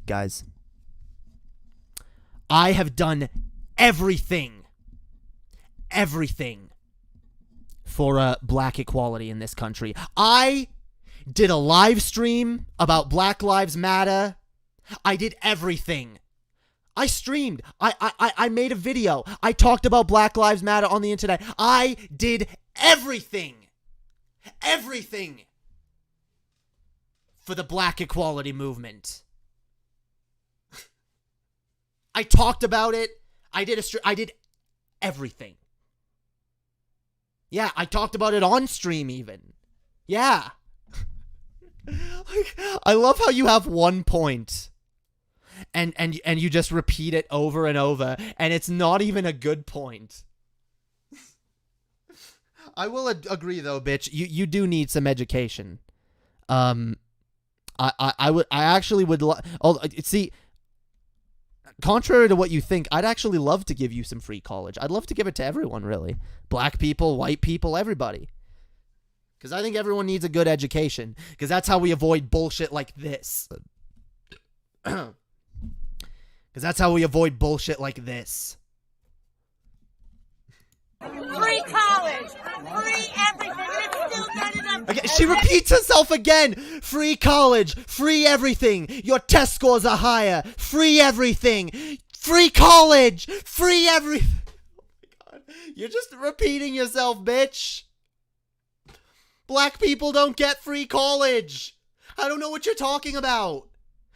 [SPEAKER 3] Guys, I have done everything for black equality in this country. I did a live stream about Black Lives Matter. I did everything. I streamed. I made a video. I talked about Black Lives Matter on the internet. I did everything for the black equality movement. I talked about it. I did everything. Yeah, I talked about it on stream even. Yeah. Like, I love how you have one point, and you just repeat it over and over, and it's not even a good point. I will agree though, bitch. You do need some education. I actually would see. Contrary to what you think, I'd actually love to give you some free college. I'd love to give it to everyone, really. Black people, white people, everybody. Because I think everyone needs a good education. Because that's how we avoid bullshit like this. Because that's how we avoid bullshit like this.
[SPEAKER 12] Free college, free everything. It's still not enough.
[SPEAKER 3] Okay, she repeats herself again. Free college, free everything. Your test scores are higher. Free everything. Free college, free everything. Oh my god. You're just repeating yourself, bitch. Black people don't get free college. I don't know what you're talking about.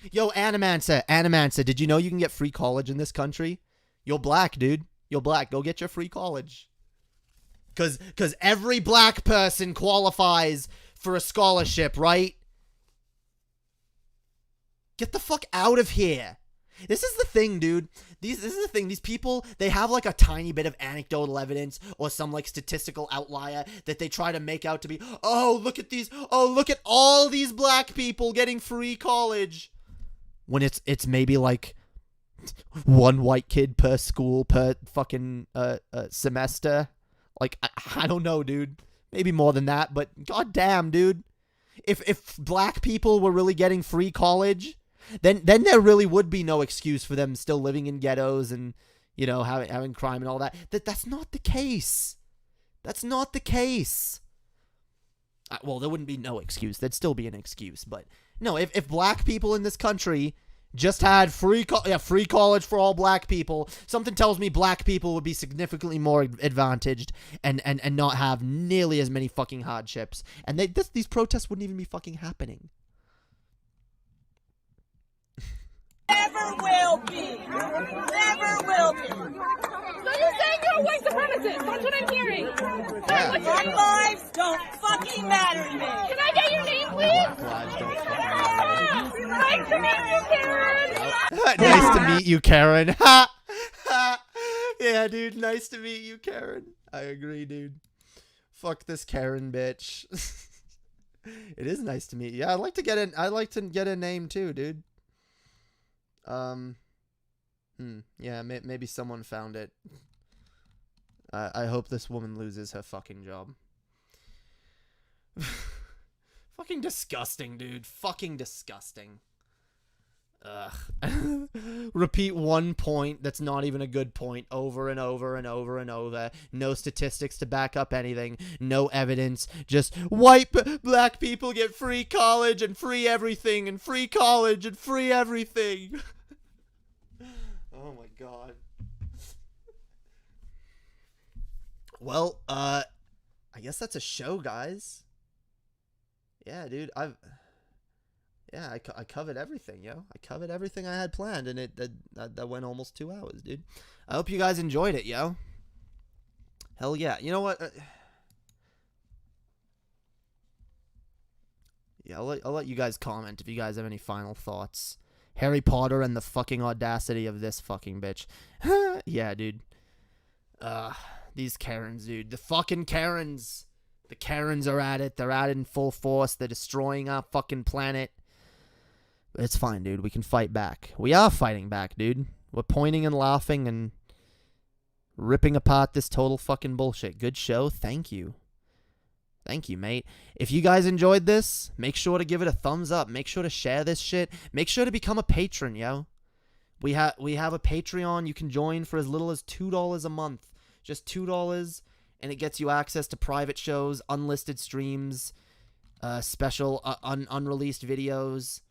[SPEAKER 3] Yo, Animancer, did you know you can get free college in this country? You're black, dude. You're black. Go get your free college. Because every black person qualifies for a scholarship, right? Get the fuck out of here. This is the thing, dude. This is the thing. These people, they have like a tiny bit of anecdotal evidence or some like statistical outlier that they try to make out to be, oh, look at these. Oh, look at all these black people getting free college. When it's maybe like one white kid per school per fucking semester. Like, I don't know, dude. Maybe more than that, but goddamn, dude. If black people were really getting free college, then there really would be no excuse for them still living in ghettos and, you know, having crime and all that. That's not the case. That's not the case. Well, there wouldn't be no excuse. There'd still be an excuse, but no, if black people in this country just had free college for all black people, something tells me black people would be significantly more advantaged and not have nearly as many fucking hardships. And these protests wouldn't even be fucking happening.
[SPEAKER 12] Never will be. Never will be.
[SPEAKER 15] So you're saying you're a white supremacist? That's what I'm hearing.
[SPEAKER 12] Yeah. My lives don't fucking matter to me.
[SPEAKER 15] Can I get your name, please? Nice to meet you, Karen.
[SPEAKER 3] Nice to meet you, Karen. Ha! Yeah, dude. Nice to meet you, Karen. I agree, dude. Fuck this Karen bitch. It is nice to meet you. Yeah, I'd like to get a name too, dude. Yeah, maybe someone found it. I hope this woman loses her fucking job. Fucking disgusting, dude. Fucking disgusting. Ugh. Repeat one point that's not even a good point over and over and over and over. No statistics to back up anything. No evidence. Just white black people get free college and free everything and free college and free everything. Oh my god. Well, I guess that's a show, guys. Yeah, dude, I covered everything, yo. I covered everything I had planned, and that went almost 2 hours, dude. I hope you guys enjoyed it, yo. Hell yeah. You know what? Yeah, I'll let you guys comment if you guys have any final thoughts. Harry Potter and the fucking audacity of this fucking bitch. Yeah, dude. These Karens, dude. The fucking Karens. The Karens are at it. They're at it in full force. They're destroying our fucking planet. But it's fine, dude. We can fight back. We are fighting back, dude. We're pointing and laughing and ripping apart this total fucking bullshit. Good show. Thank you. Thank you, mate. If you guys enjoyed this, make sure to give it a thumbs up. Make sure to share this shit. Make sure to become a patron, yo. We have a Patreon you can join for as little as $2 a month. Just $2, and it gets you access to private shows, unlisted streams, special unreleased videos,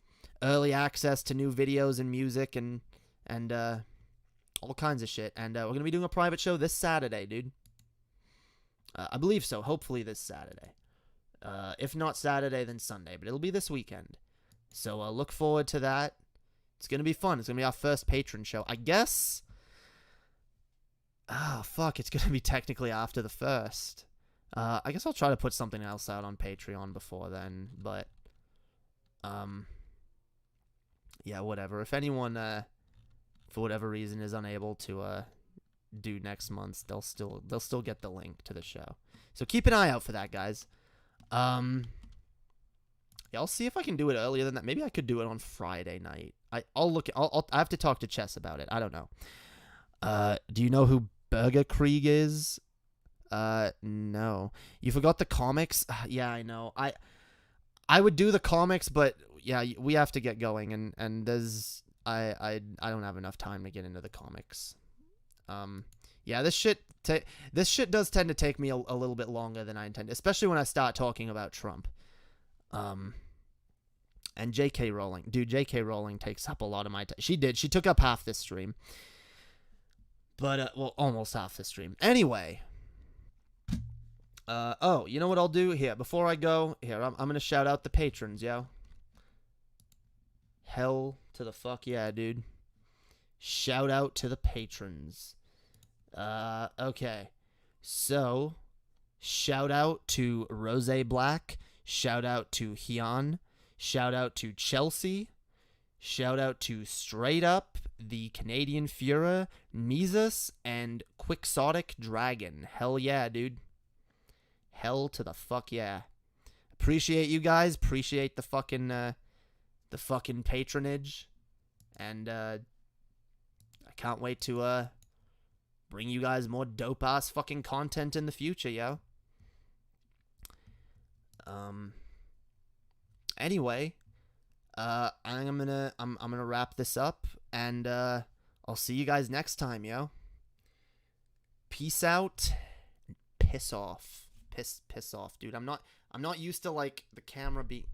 [SPEAKER 3] early access to new videos and music, and all kinds of shit. And we're gonna be doing a private show this Saturday, dude. I believe so. Hopefully this Saturday. If not Saturday, then Sunday. But it'll be this weekend. So look forward to that. It's going to be fun. It's going to be our first patron show. I guess... Oh, fuck. It's going to be technically after the first. I guess I'll try to put something else out on Patreon before then. But Yeah, whatever. If anyone, for whatever reason, is unable to do next month's, they'll still get the link to the show. So keep an eye out for that, guys. Yeah, I'll see if I can do it earlier than that. Maybe I could do it on Friday night. I'll look. I have to talk to Chess about it. I don't know. Do you know who Burger Krieg is? No. You forgot the comics? Yeah, I know. I would do the comics, but yeah, we have to get going, and there's I don't have enough time to get into the comics. Yeah, this shit does tend to take me a little bit longer than I intend, especially when I start talking about Trump. And J.K. Rowling. Dude, J.K. Rowling takes up a lot of my time. She took up half this stream. But, well, almost half the stream. Anyway. Oh, you know what I'll do? Here, before I go, here, I'm going to shout out the patrons, yo. Hell to the fuck yeah, dude. Shout out to the patrons. Okay. So, shout out to Rose Black. Shout out to Hyun. Shout out to Chelsea. Shout out to Straight Up, the Canadian Führer, Mises, and Quixotic Dragon. Hell yeah, dude. Hell to the fuck yeah. Appreciate you guys. Appreciate the fucking patronage. And, I can't wait to, bring you guys more dope-ass fucking content in the future, yo. Anyway, I'm gonna wrap this up, and I'll see you guys next time, yo. Peace out. Piss off. Piss off, dude. I'm not used to like the camera being